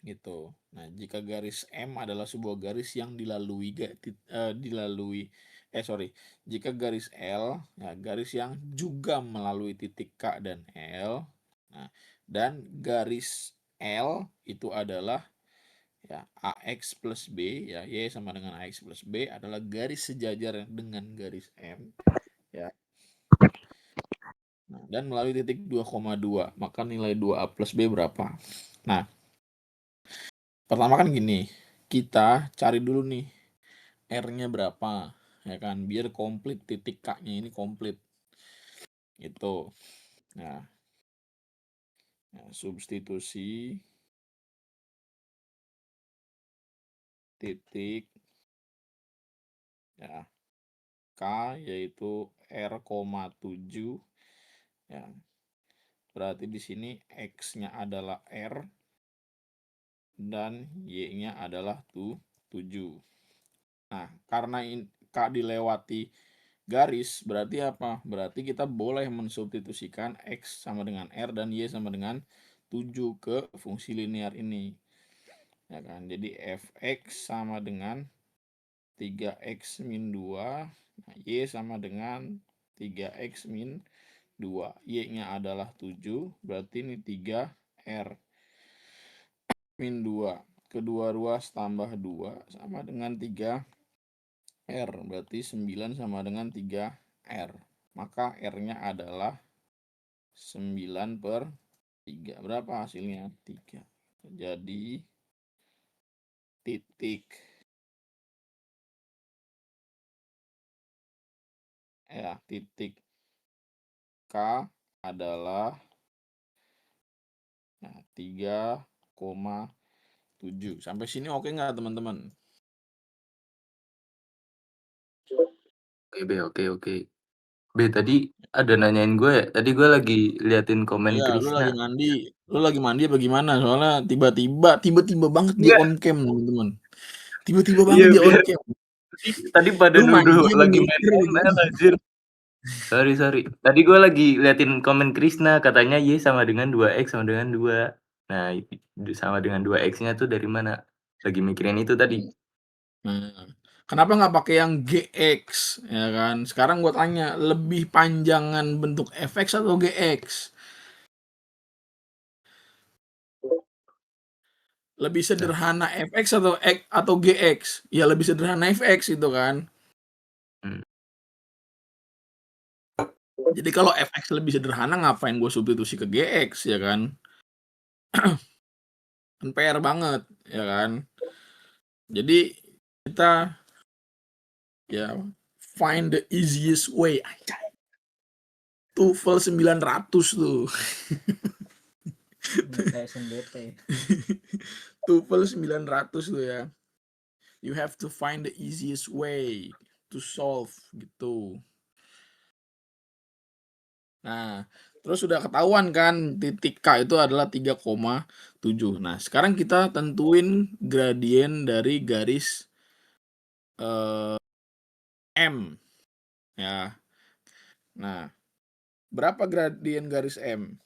Gitu. Nah, jika garis M adalah sebuah garis yang jika garis L, ya, garis yang juga melalui titik K dan L. Nah, dan garis L itu adalah ya AX plus B, ya Y sama dengan AX plus B adalah garis sejajar dengan garis M, ya. Nah, dan melalui titik 2,2, maka nilai 2A plus B berapa? Nah, pertama kan gini, kita cari dulu nih R-nya berapa, ya kan, biar komplit titik K-nya ini komplit. Itu. Nah, substitusi titik ya K yaitu R,7, ya. Berarti di sini X-nya adalah R dan Y-nya adalah 7. Nah, karena K dilewati garis, berarti apa? Berarti kita boleh mensubstitusikan X sama dengan R dan Y sama dengan 7 ke fungsi linear ini. Ya kan? Jadi Fx sama dengan 3x min 2, nah, Y sama dengan 3x min 2. Y-nya adalah 7, berarti ini 3R min 2. Kedua ruas tambah 2 sama dengan 3R, berarti 9 sama dengan 3R. Maka R-nya adalah 9/3. Berapa hasilnya? 3. Jadi titik K adalah 3,7. Sampai sini oke nggak teman-teman? Oke, Be, oke. Tadi ada nanyain gue ya? Tadi gue lagi liatin komen Iya, lu lagi Krisna. mandi apa gimana? Soalnya tiba-tiba banget dia Enggak. on cam, teman-teman. Tiba-tiba banget Iya, dia on biar cam. tadi pada Lu nuduh mandi apa lagi main nyuper ML gitu? anjir. Sorry. Tadi gue lagi liatin komen Krisna, katanya Y sama dengan 2X sama dengan 2. Nah, sama dengan 2X-nya tuh dari mana? Lagi mikirin itu tadi. Nah, kenapa nggak pakai yang GX, ya kan? Sekarang gua tanya, lebih panjangan bentuk FX atau GX? Lebih sederhana FX atau GX? Ya lebih sederhana FX itu kan. Hmm. Jadi kalau FX lebih sederhana, ngapain gue substitusi ke GX, ya kan? Kan PR banget, ya kan? Jadi kita ya find the easiest way. Anjay. TOEFL 900 tuh. Nggak kayak SNBT. TOEFL 900 tuh ya. You have to find the easiest way to solve gitu. Nah, terus sudah ketahuan kan titik K itu adalah 3,7. Nah, sekarang kita tentuin gradien dari garis M ya. Nah, berapa gradien garis M?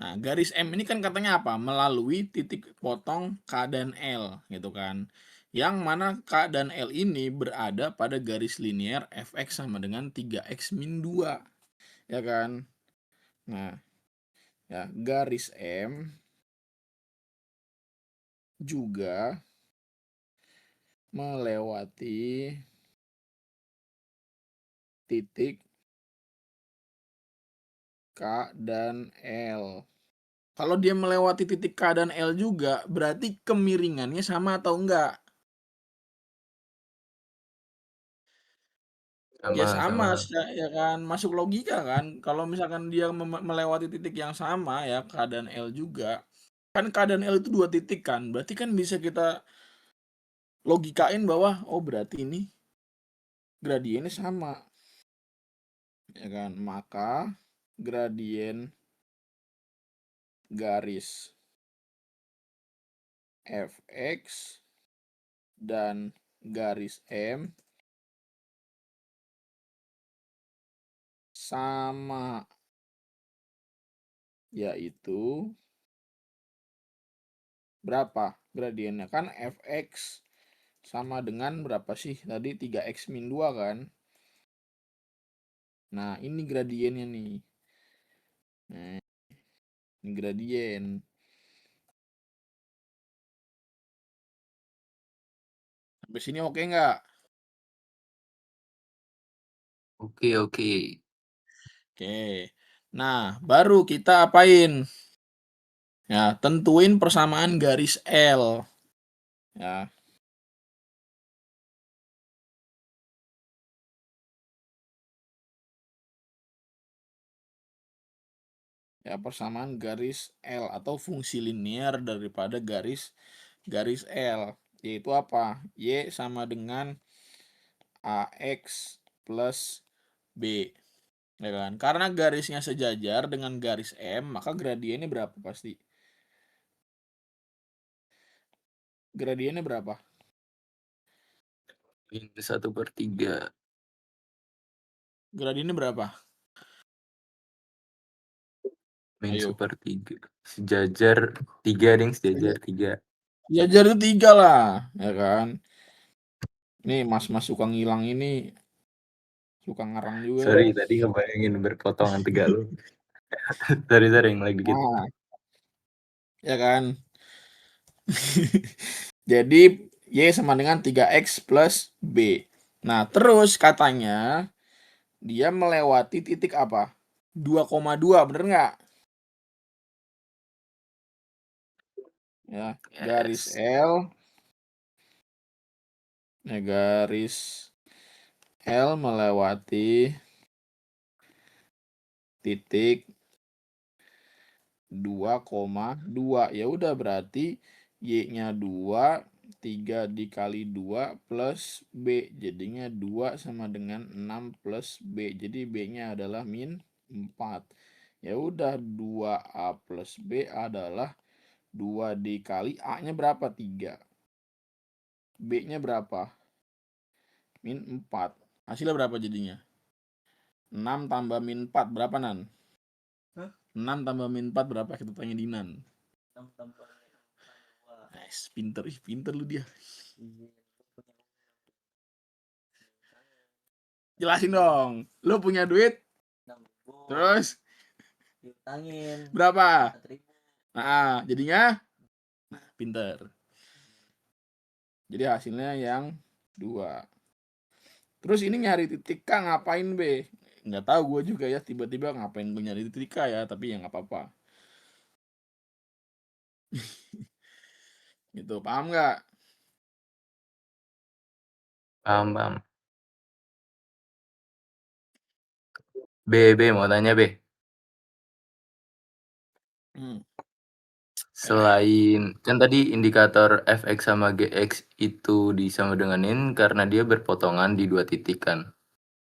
Nah, garis M ini kan katanya apa? Melalui titik potong K dan L gitu kan. Yang mana K dan L ini berada pada garis linear fx sama dengan 3x min 2. Ya kan? Nah, ya garis M juga melewati titik K dan L. Kalau dia melewati titik K dan L juga, berarti kemiringannya sama atau enggak? Ya sama, ya kan, masuk logika kan. Kalau misalkan dia melewati titik yang sama ya, K dan L juga. Kan K dan L itu 2 titik kan. Berarti kan bisa kita logikain bahwa oh berarti ini gradiennya sama. Ya kan? Maka gradien garis fx dan garis M sama, yaitu berapa gradiennya? Kan fx sama dengan berapa sih tadi? 3x min 2 kan. Nah ini gradiennya nih. Nah, ini gradien. Sampai sini oke nggak? Oke. Oke. Nah baru kita apain? Ya tentuin persamaan garis L. Ya. Ya persamaan garis L atau fungsi linear daripada garis L, yaitu apa? Y sama dengan AX plus B, ya kan? Karena garisnya sejajar dengan garis M, maka gradiennya berapa pasti? Gradiennya berapa? Min 1/3. Gradiennya berapa? Min Ayo. 1/3. Sejajar 3 ding, sejajar 3. Sejajar itu 3 lah, ya kan? Nih mas-mas suka ngilang ini suka ngarang juga. Sorry, tadi ngebayangin berpotongan 3 lu. sorry, yang lagi dikit. Nah, ya kan? Jadi Y sama dengan 3X plus B. Nah, terus katanya dia melewati titik apa? 2,2, bener nggak? Ya, garis Yes. L. Ya, garis L melewati titik 2,2. Ya udah berarti Y-nya 2, 3 dikali 2 plus B. Jadinya 2 sama dengan 6 plus B. Jadi B-nya adalah min 4. Ya udah 2A plus B adalah 2 dikali A-nya berapa? 3. B-nya berapa? Min 4. Hasilnya berapa jadinya? 6 tambah min 4 berapa, Nan? Hah? 6 tambah min 4 berapa? Kita tanya Dinan. 6 tambah 2. Nice, pinter lu dia. Jelasin dong. Lu punya duit, 6.000 terus diutangin berapa? 4.000. Nah, jadinya pinter. Jadi hasilnya yang 2. Terus ini nyari titik K ngapain, B? Nggak tahu gue juga ya, tiba-tiba ngapain gue nyari titik K ya, tapi ya nggak apa-apa. Gitu, paham nggak? Paham. B, mau tanya B. Selain kan tadi indikator fx sama gx itu disama denganin karena dia berpotongan di 2 titik kan.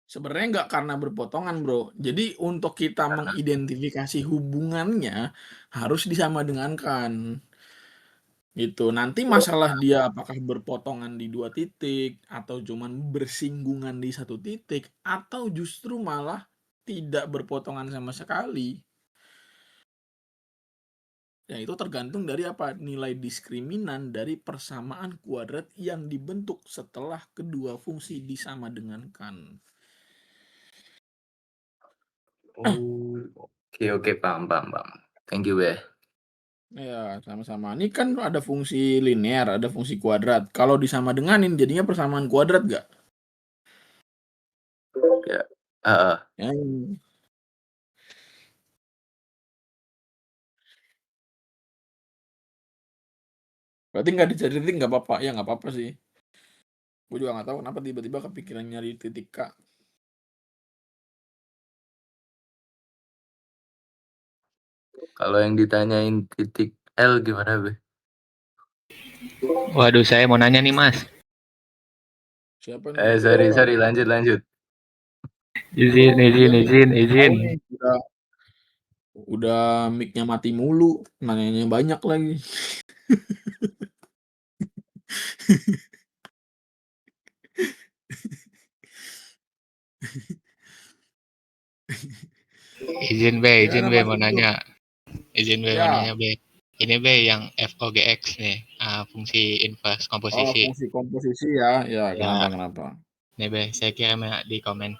Sebenarnya nggak karena berpotongan, bro. Jadi untuk kita mengidentifikasi hubungannya harus disamadengankan. Gitu. Nanti masalah dia apakah berpotongan di 2 titik atau cuman bersinggungan di 1 titik atau justru malah tidak berpotongan sama sekali. Ya itu tergantung dari apa? Nilai diskriminan dari persamaan kuadrat yang dibentuk setelah kedua fungsi disamadengankan. Oh, oke, paham. Thank you, B. Ya, sama-sama. Ini kan ada fungsi linear, ada fungsi kuadrat. Kalau disamadenganin jadinya persamaan kuadrat gak? Ya. Heeh. Ya. Berarti nggak dicari titik nggak apa-apa. Ya nggak apa-apa sih. Gue juga nggak tahu kenapa tiba-tiba kepikiran nyari titik K. Kalau yang ditanyain titik L gimana, Be? Waduh, saya mau nanya nih, Mas. Siapa nih? Sorry, lanjut. Izin. Tahu nih, udah mic-nya mati mulu, nanyanya banyak lagi. Izin B mau nanya. Ya. B. Ini B yang FOGX nih, fungsi inverse Oh, komposisi. fungsi komposisi ya. Ya, kenapa? Nih B, saya kirim ya di komen.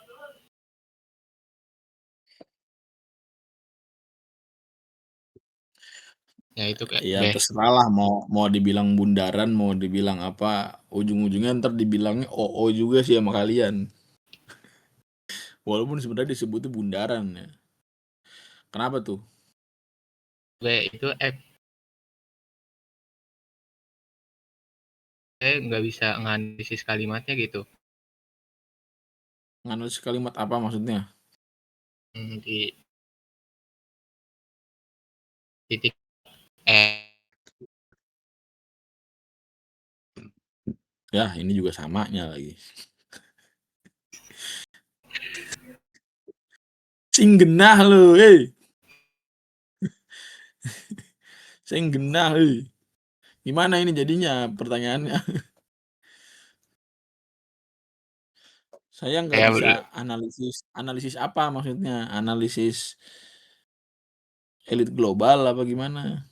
Ya itu Kak. Ya B. terserah lah mau dibilang bundaran, mau dibilang apa, ujung-ujungnya ntar dibilangnya OO juga sih sama kalian. Walaupun sebenarnya disebutnya bundaran ya. Kenapa tuh? B itu F. Saya nggak bisa nganalisis kalimatnya gitu. Nganalisis kalimat apa maksudnya? Di titik Ya, ini juga samanya lagi. Sing genah lu, Sing genah, Gimana ini jadinya pertanyaannya? Saya nggak Saya bisa analisis apa maksudnya? Analisis elit global apa gimana?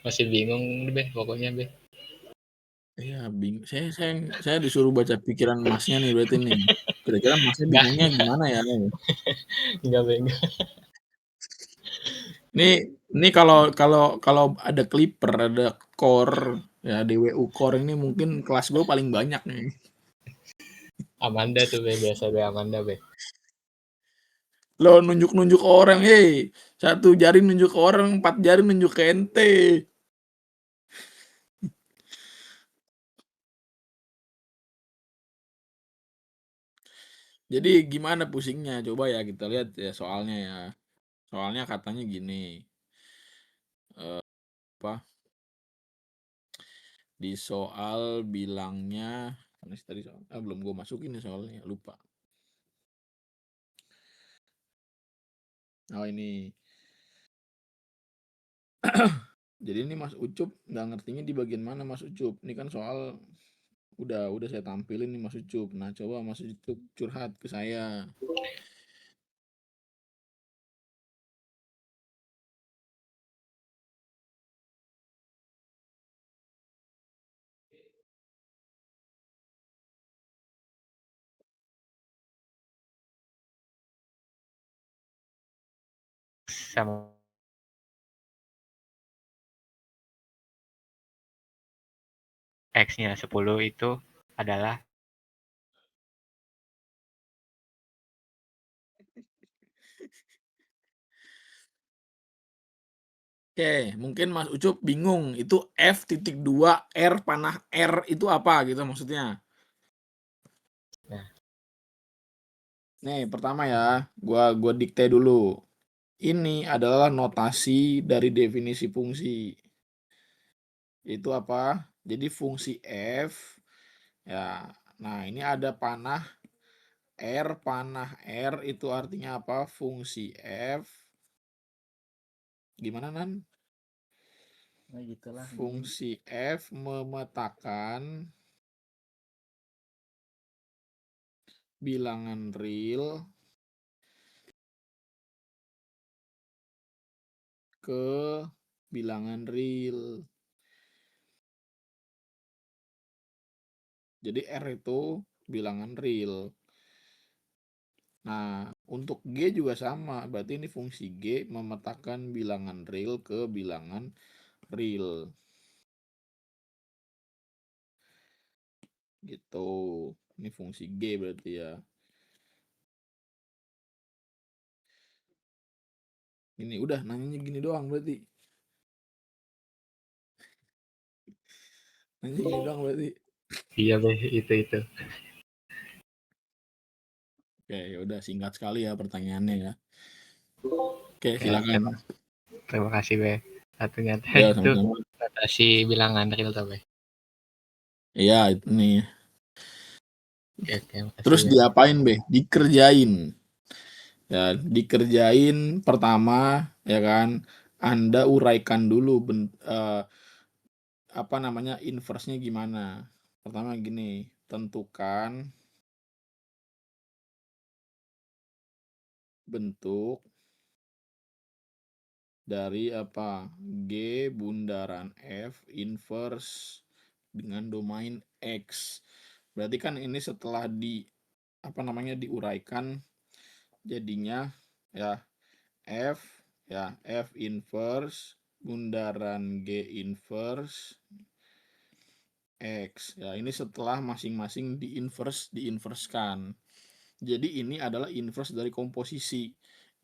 masih bingung deh pokoknya B. Iya, bingung. Saya disuruh baca pikiran Masnya nih berarti nih. Kira-kira Masnya bingungnya gimana ya? Enggak B. Ini kalau ada Clipper, ada Core, ya DWU Core ini mungkin kelas gue paling banyak nih. Amanda tuh B, biasa B Amanda B. Lo nunjuk-nunjuk orang, satu jari nunjuk ke orang, 4 jari nunjuk ke ente. Jadi gimana pusingnya? Coba ya kita lihat ya soalnya ya. Soalnya katanya gini, apa, di soal bilangnya mana sih tadi soal? Belum gue masukin nih soalnya, lupa. Oh ini. Jadi ini Mas Ucup nggak ngertinya di bagian mana Mas Ucup. Ini kan soal udah saya tampilin nih Mas Ucup. Nah, coba Mas Ucup curhat ke saya. Sama X-nya 10 itu adalah Oke, mungkin Mas Ucup bingung itu F.2 R panah R itu apa gitu maksudnya. Nah. Nih, pertama ya, gua dikte dulu. Ini adalah notasi dari definisi fungsi. Itu apa? Jadi fungsi F ya. Nah, ini ada panah R itu artinya apa? Fungsi F. Gimana Nan? Nah, gitulah. Fungsi F memetakan bilangan real ke bilangan real. Jadi R itu bilangan real. Nah, untuk G juga sama. Berarti ini fungsi G memetakan bilangan real ke bilangan real. Gitu. Ini fungsi G berarti ya. Ini udah nanyanya gini doang berarti. Nanya gini doang berarti. Iya Be, itu. Oke, ya udah singkat sekali ya pertanyaannya ya. Oke, ya, silakan. terima kasih Be. Satunya Ya, itu sama-sama. notasi bilangan real tuh Be. Iya, itu nih. Ya, terima kasih Terus Be. diapain, Be? Dikerjain. Ya, dikerjain pertama ya kan. Anda uraikan dulu apa namanya inverse-nya gimana. Pertama gini, tentukan bentuk dari apa? G bundaran F inverse dengan domain X. Berarti kan ini setelah apa namanya diuraikan jadinya ya F inverse bundaran G inverse X. Ya, ini setelah masing-masing diinverskan. Jadi ini adalah inverse dari komposisi.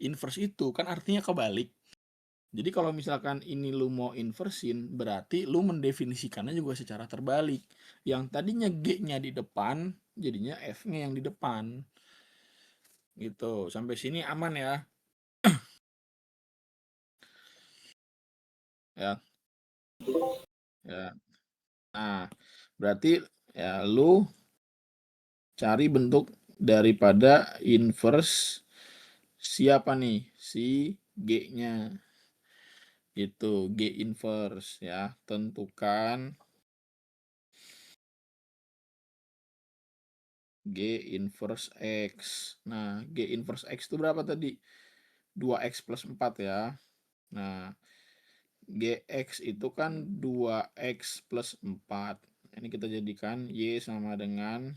Inverse itu kan artinya kebalik. Jadi kalau misalkan ini lu mau inversin, berarti lu mendefinisikannya juga secara terbalik. Yang tadinya G-nya di depan, jadinya F-nya yang di depan. Gitu. Sampai sini aman ya. Ya. Ya. Nah, berarti ya lu cari bentuk daripada inverse siapa nih? Si G-nya. Itu G inverse ya. Tentukan G inverse X. Nah, G inverse X itu berapa tadi? 2X plus 4 ya. Nah, GX itu kan 2X plus 4. Ini kita jadikan Y sama dengan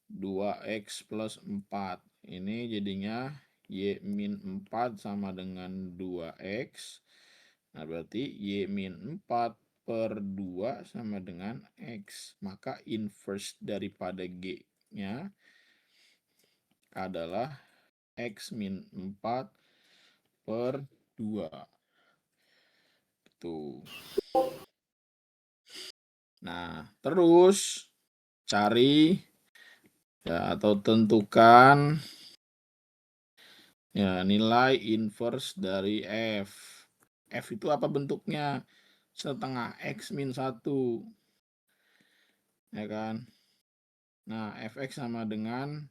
2X plus 4. Ini jadinya Y min 4 sama dengan 2X. Nah, berarti Y min 4 per 2 sama dengan X. Maka inverse daripada G-nya adalah X min 4 per 2. Tuh. Nah, terus cari Ya, atau tentukan ya nilai inverse dari F. F itu apa bentuknya? Setengah X min 1. Ya kan? Nah, Fx sama dengan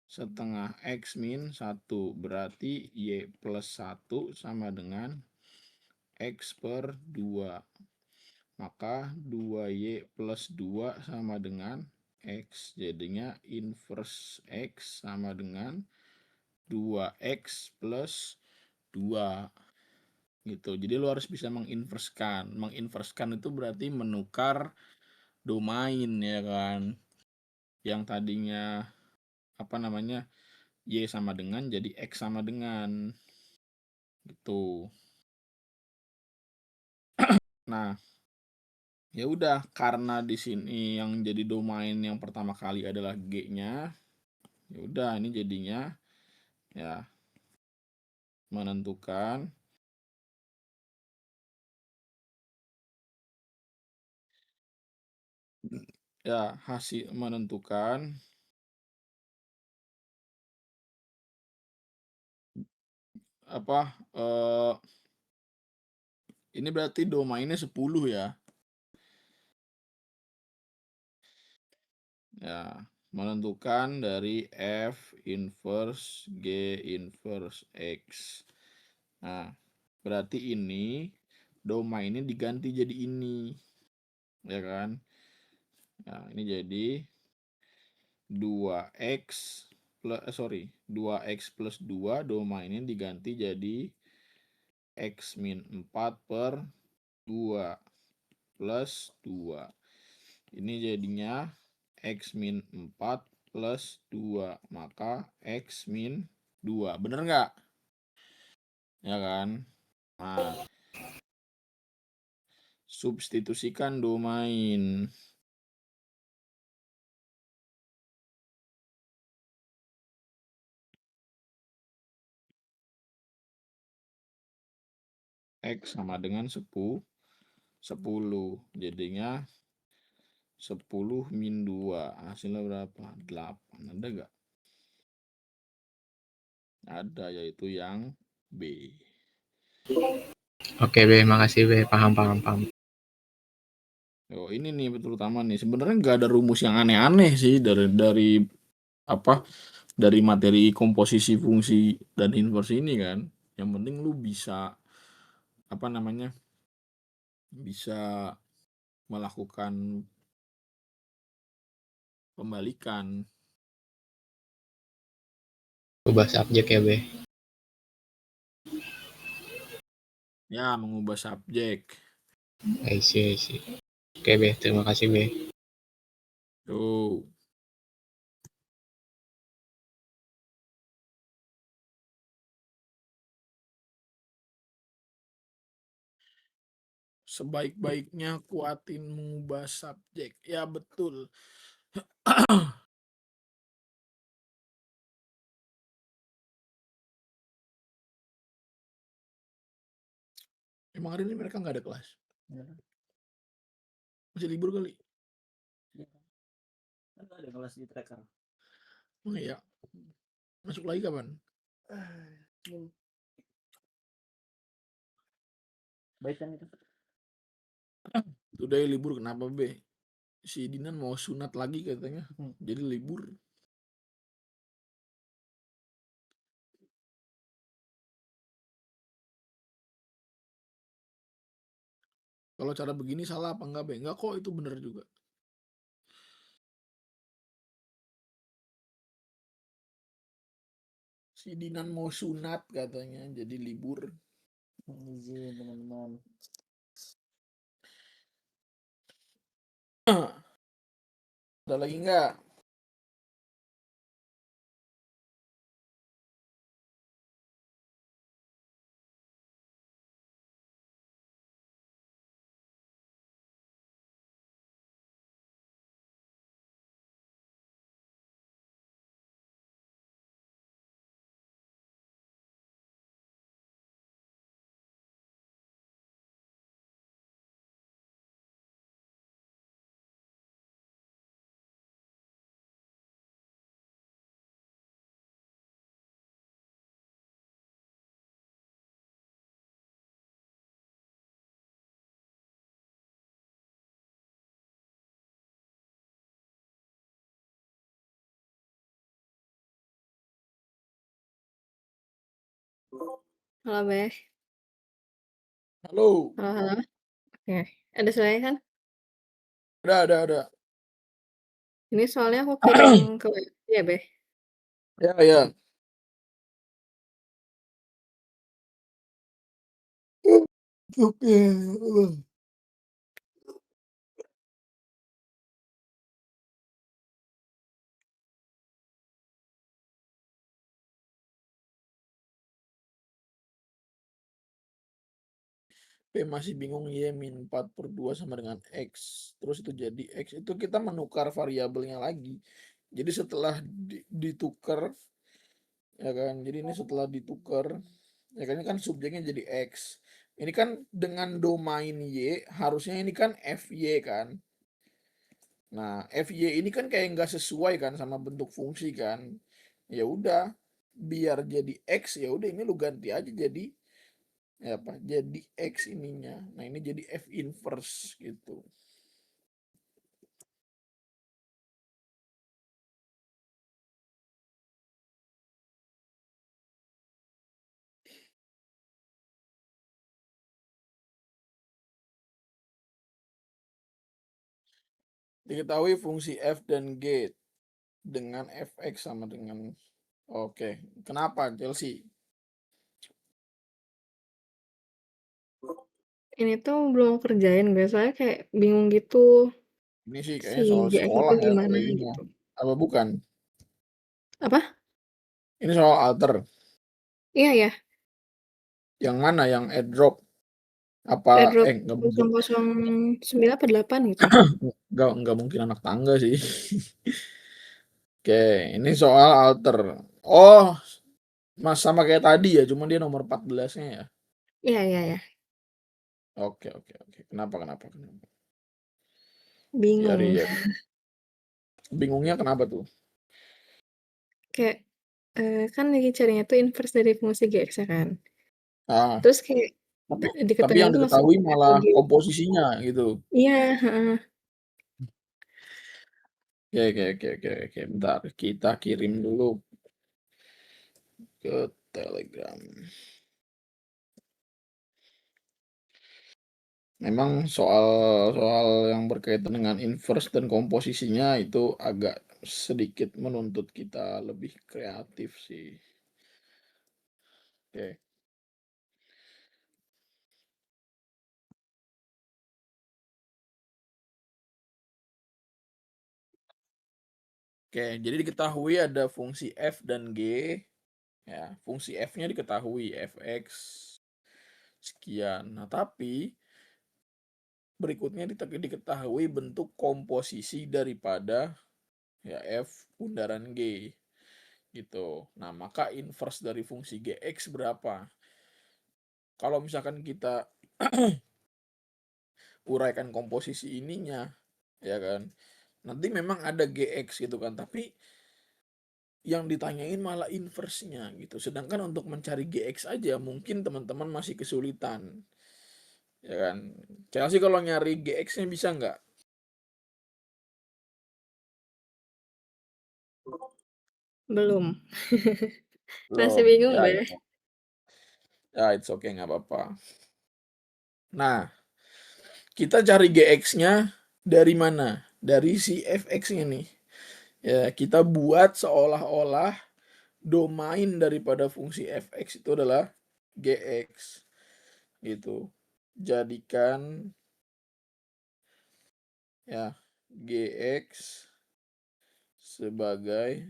setengah X min 1. Berarti Y plus 1 sama dengan X per 2. Maka 2Y plus 2 sama dengan X. Jadinya inverse X sama dengan 2X plus 2. Gitu. Jadi lu harus bisa menginverskan. Menginverskan itu berarti menukar domain, ya kan. Yang tadinya apa namanya? Y sama dengan jadi X sama dengan. Gitu. Nah, ya udah, karena di sini yang jadi domain yang pertama kali adalah G-nya. Ya udah, ini jadinya ya menentukan ya hasil menentukan apa ini berarti domainnya 10 ya. Ya, menentukan dari F inverse G inverse X. Nah, berarti ini domainnya diganti jadi ini. Ya kan? Nah, ini jadi 2x plus 2x plus 2 domainnya diganti jadi x min 4 per 2 plus 2. Ini jadinya x min 4 plus 2. Maka x min 2. Bener nggak? Ya kan? Nah, substitusikan domain. X sama dengan 10. Jadinya 10 min 2. Hasilnya berapa? 8. Ada nggak? Ada, yaitu yang B. Oke, Be. Makasih, Be. Paham. Oh, ini nih terutama nih. Sebenarnya nggak ada rumus yang aneh-aneh sih dari apa? Dari materi komposisi fungsi dan inversi ini kan. Yang penting lu bisa apa namanya? Bisa melakukan pembalikan. Ubah subjek ya, Be. Ya, mengubah subjek. I see. Oke, Be. Terima kasih, Be. Tuh. Sebaik-baiknya kuatin mengubah subjek. Ya, betul. Emang hari ini mereka nggak ada kelas? Masih libur kali? Kan ada kelas di tracker. Oh iya. Masuk lagi kapan? Baik kan itu. Udah libur kenapa, Be? Si Dinan mau sunat lagi katanya. Jadi libur. Kalau cara begini salah apa enggak, Be? Enggak kok, itu bener juga. Si Dinan mau sunat katanya, jadi libur. Izin teman-teman. Ada lagi enggak? Halo, Beh. Halo. Halo halo. Oke. Ada suaranya kan? Ada. Ini soalnya aku kirim ke WA ya, Beh? Ya. Oke. P masih bingung Y min 4/2 sama dengan X. Terus itu jadi X. Itu kita menukar variabelnya lagi. Jadi setelah ditukar, ya kan. Jadi ini setelah ditukar, ya kan, ini kan subjeknya jadi X. Ini kan dengan domain Y, harusnya ini kan FY kan. Nah, FY ini kan kayak nggak sesuai kan sama bentuk fungsi kan. Ya udah, biar jadi X, ya udah ini lu ganti aja jadi apa? Jadi X ininya. Nah, ini jadi F inverse gitu. Diketahui fungsi F dan G dengan Fx sama dengan, oke. Kenapa Chelsea? Ini tuh belum kerjain, Beh. Soalnya kayak bingung gitu Ini sih si kayaknya soal GX itu sekolah ya gimana kalau ini ya. gitu. Apa bukan? Apa? Ini soal alter. Iya ya, Yang mana? Yang airdrop? Apa airdrop nggak mungkin. 009 apa 8 gitu. Nggak mungkin anak tangga sih. Oke, ini soal alter. Oh, mas sama kayak tadi ya, cuma dia nomor 14-nya ya. Iya. Oke. Kenapa? Bingung. Ya. Bingungnya kenapa tuh? Kayak kan lagi carinya tuh inverse dari fungsi GX ya kan. Ah, Terus kayak tapi diketahui yang tuh masuk diketahui malah kategori. komposisinya gitu. Iya, heeh. Oke. Bentar, kita kirim dulu ke Telegram. Memang soal yang berkaitan dengan inverse dan komposisinya itu agak sedikit menuntut kita lebih kreatif sih. Oke. Oke, jadi diketahui ada fungsi F dan G. Ya, fungsi F-nya diketahui, Fx sekian. Nah, tapi berikutnya diketahui bentuk komposisi daripada ya F bundaran G gitu. Nah, maka inverse dari fungsi Gx berapa? Kalau misalkan kita uraikan komposisi ininya, ya kan, nanti memang ada Gx gitu kan, tapi yang ditanyain malah inverse-nya gitu. Sedangkan untuk mencari Gx aja mungkin teman-teman masih kesulitan, ya kan. Chelsea kalau nyari Gx-nya bisa nggak? Belum. Masih Belum. bingung, Ya, Beh. it's okay, nggak apa-apa. Nah, kita cari Gx-nya dari mana? Dari si Fx-nya nih. Ya, kita buat seolah-olah domain daripada fungsi Fx itu adalah Gx. Gitu. Jadikan ya Gx sebagai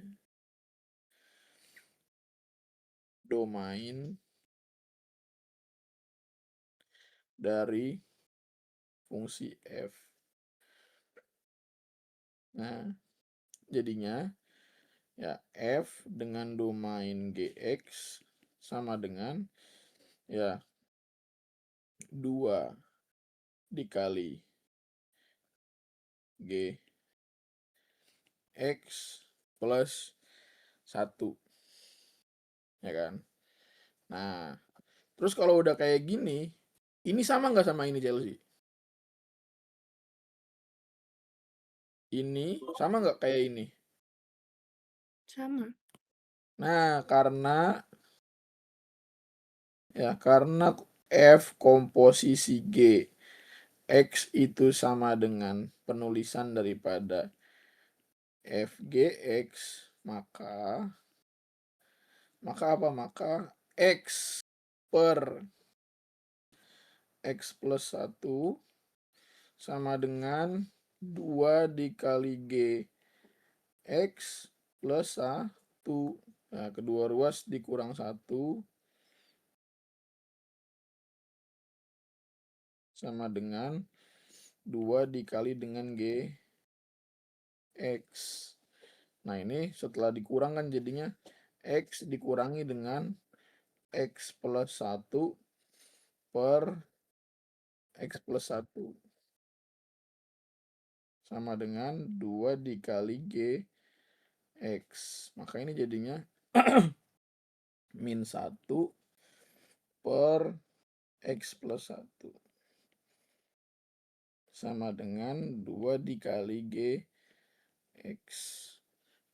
domain dari fungsi f. Nah, jadinya ya f dengan domain Gx sama dengan ya 2 dikali Gx plus 1, ya kan. Nah, terus kalau udah kayak gini, ini sama nggak sama ini Chelsea? Ini sama nggak kayak ini? Sama. Nah, karena Ya, karena F komposisi G, X itu sama dengan penulisan daripada FGX, maka apa? Maka X per X plus 1 sama dengan 2 dikali G X plus 1. Nah, kedua ruas dikurang 1 sama dengan 2 dikali dengan G X. Nah, ini setelah dikurang kan jadinya X dikurangi dengan X plus 1 per X plus 1 sama dengan 2 dikali G X. Maka ini jadinya min 1 per X plus 1 sama dengan 2 dikali G X.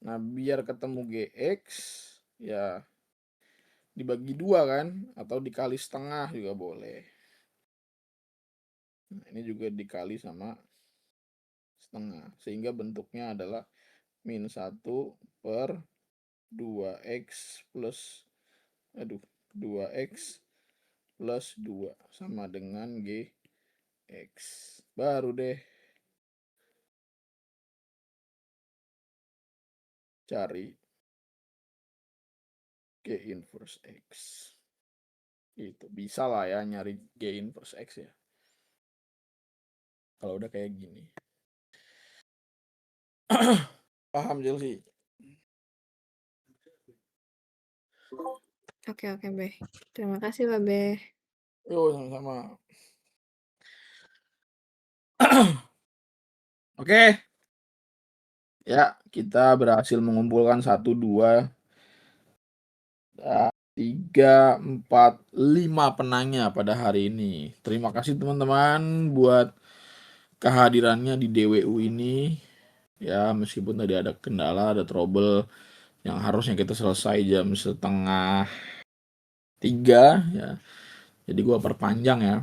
Nah, biar ketemu GX ya dibagi 2 kan, atau dikali setengah juga boleh. Nah, ini juga dikali sama setengah, sehingga bentuknya adalah min 1 per 2x plus 2x plus 2 sama dengan GX. Baru deh cari G inverse X. Itu bisa lah ya nyari G inverse X ya. Kalau udah kayak gini. Paham sih? Oke, Be. Terima kasih, Pak Be. Yo, sama-sama. Oke. Ya, kita berhasil mengumpulkan 1, 2, 3, 4, 5 penanya pada hari ini. Terima kasih teman-teman buat kehadirannya di DWU ini. Ya, meskipun tadi ada kendala, ada trouble yang harusnya kita selesai jam 2:30 ya. Jadi gua perpanjang ya.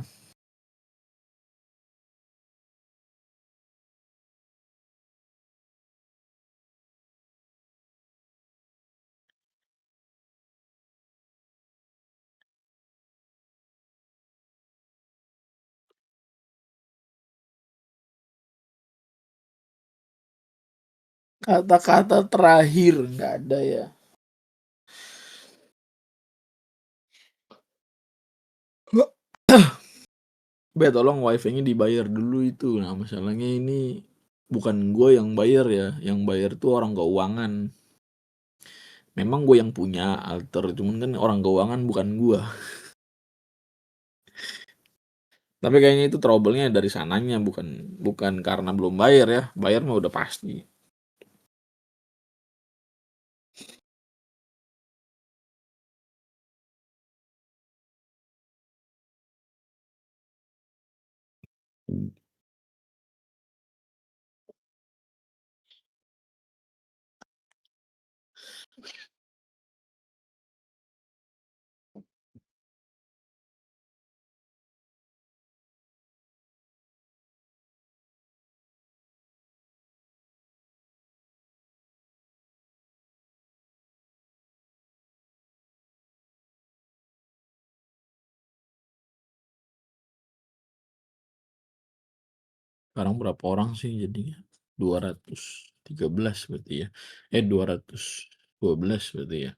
Kata-kata terakhir nggak ada ya. Be, tolong wifi-nya dibayar dulu itu. Nah, masalahnya ini bukan gue yang bayar ya. Yang bayar tuh orang keuangan. Memang gue yang punya alter, cuman kan orang keuangan bukan gue. Tapi kayaknya itu trouble-nya dari sananya, bukan karena belum bayar ya. Bayar mah udah pasti. Sekarang berapa orang sih jadinya? 213 berarti ya. 212 berarti ya.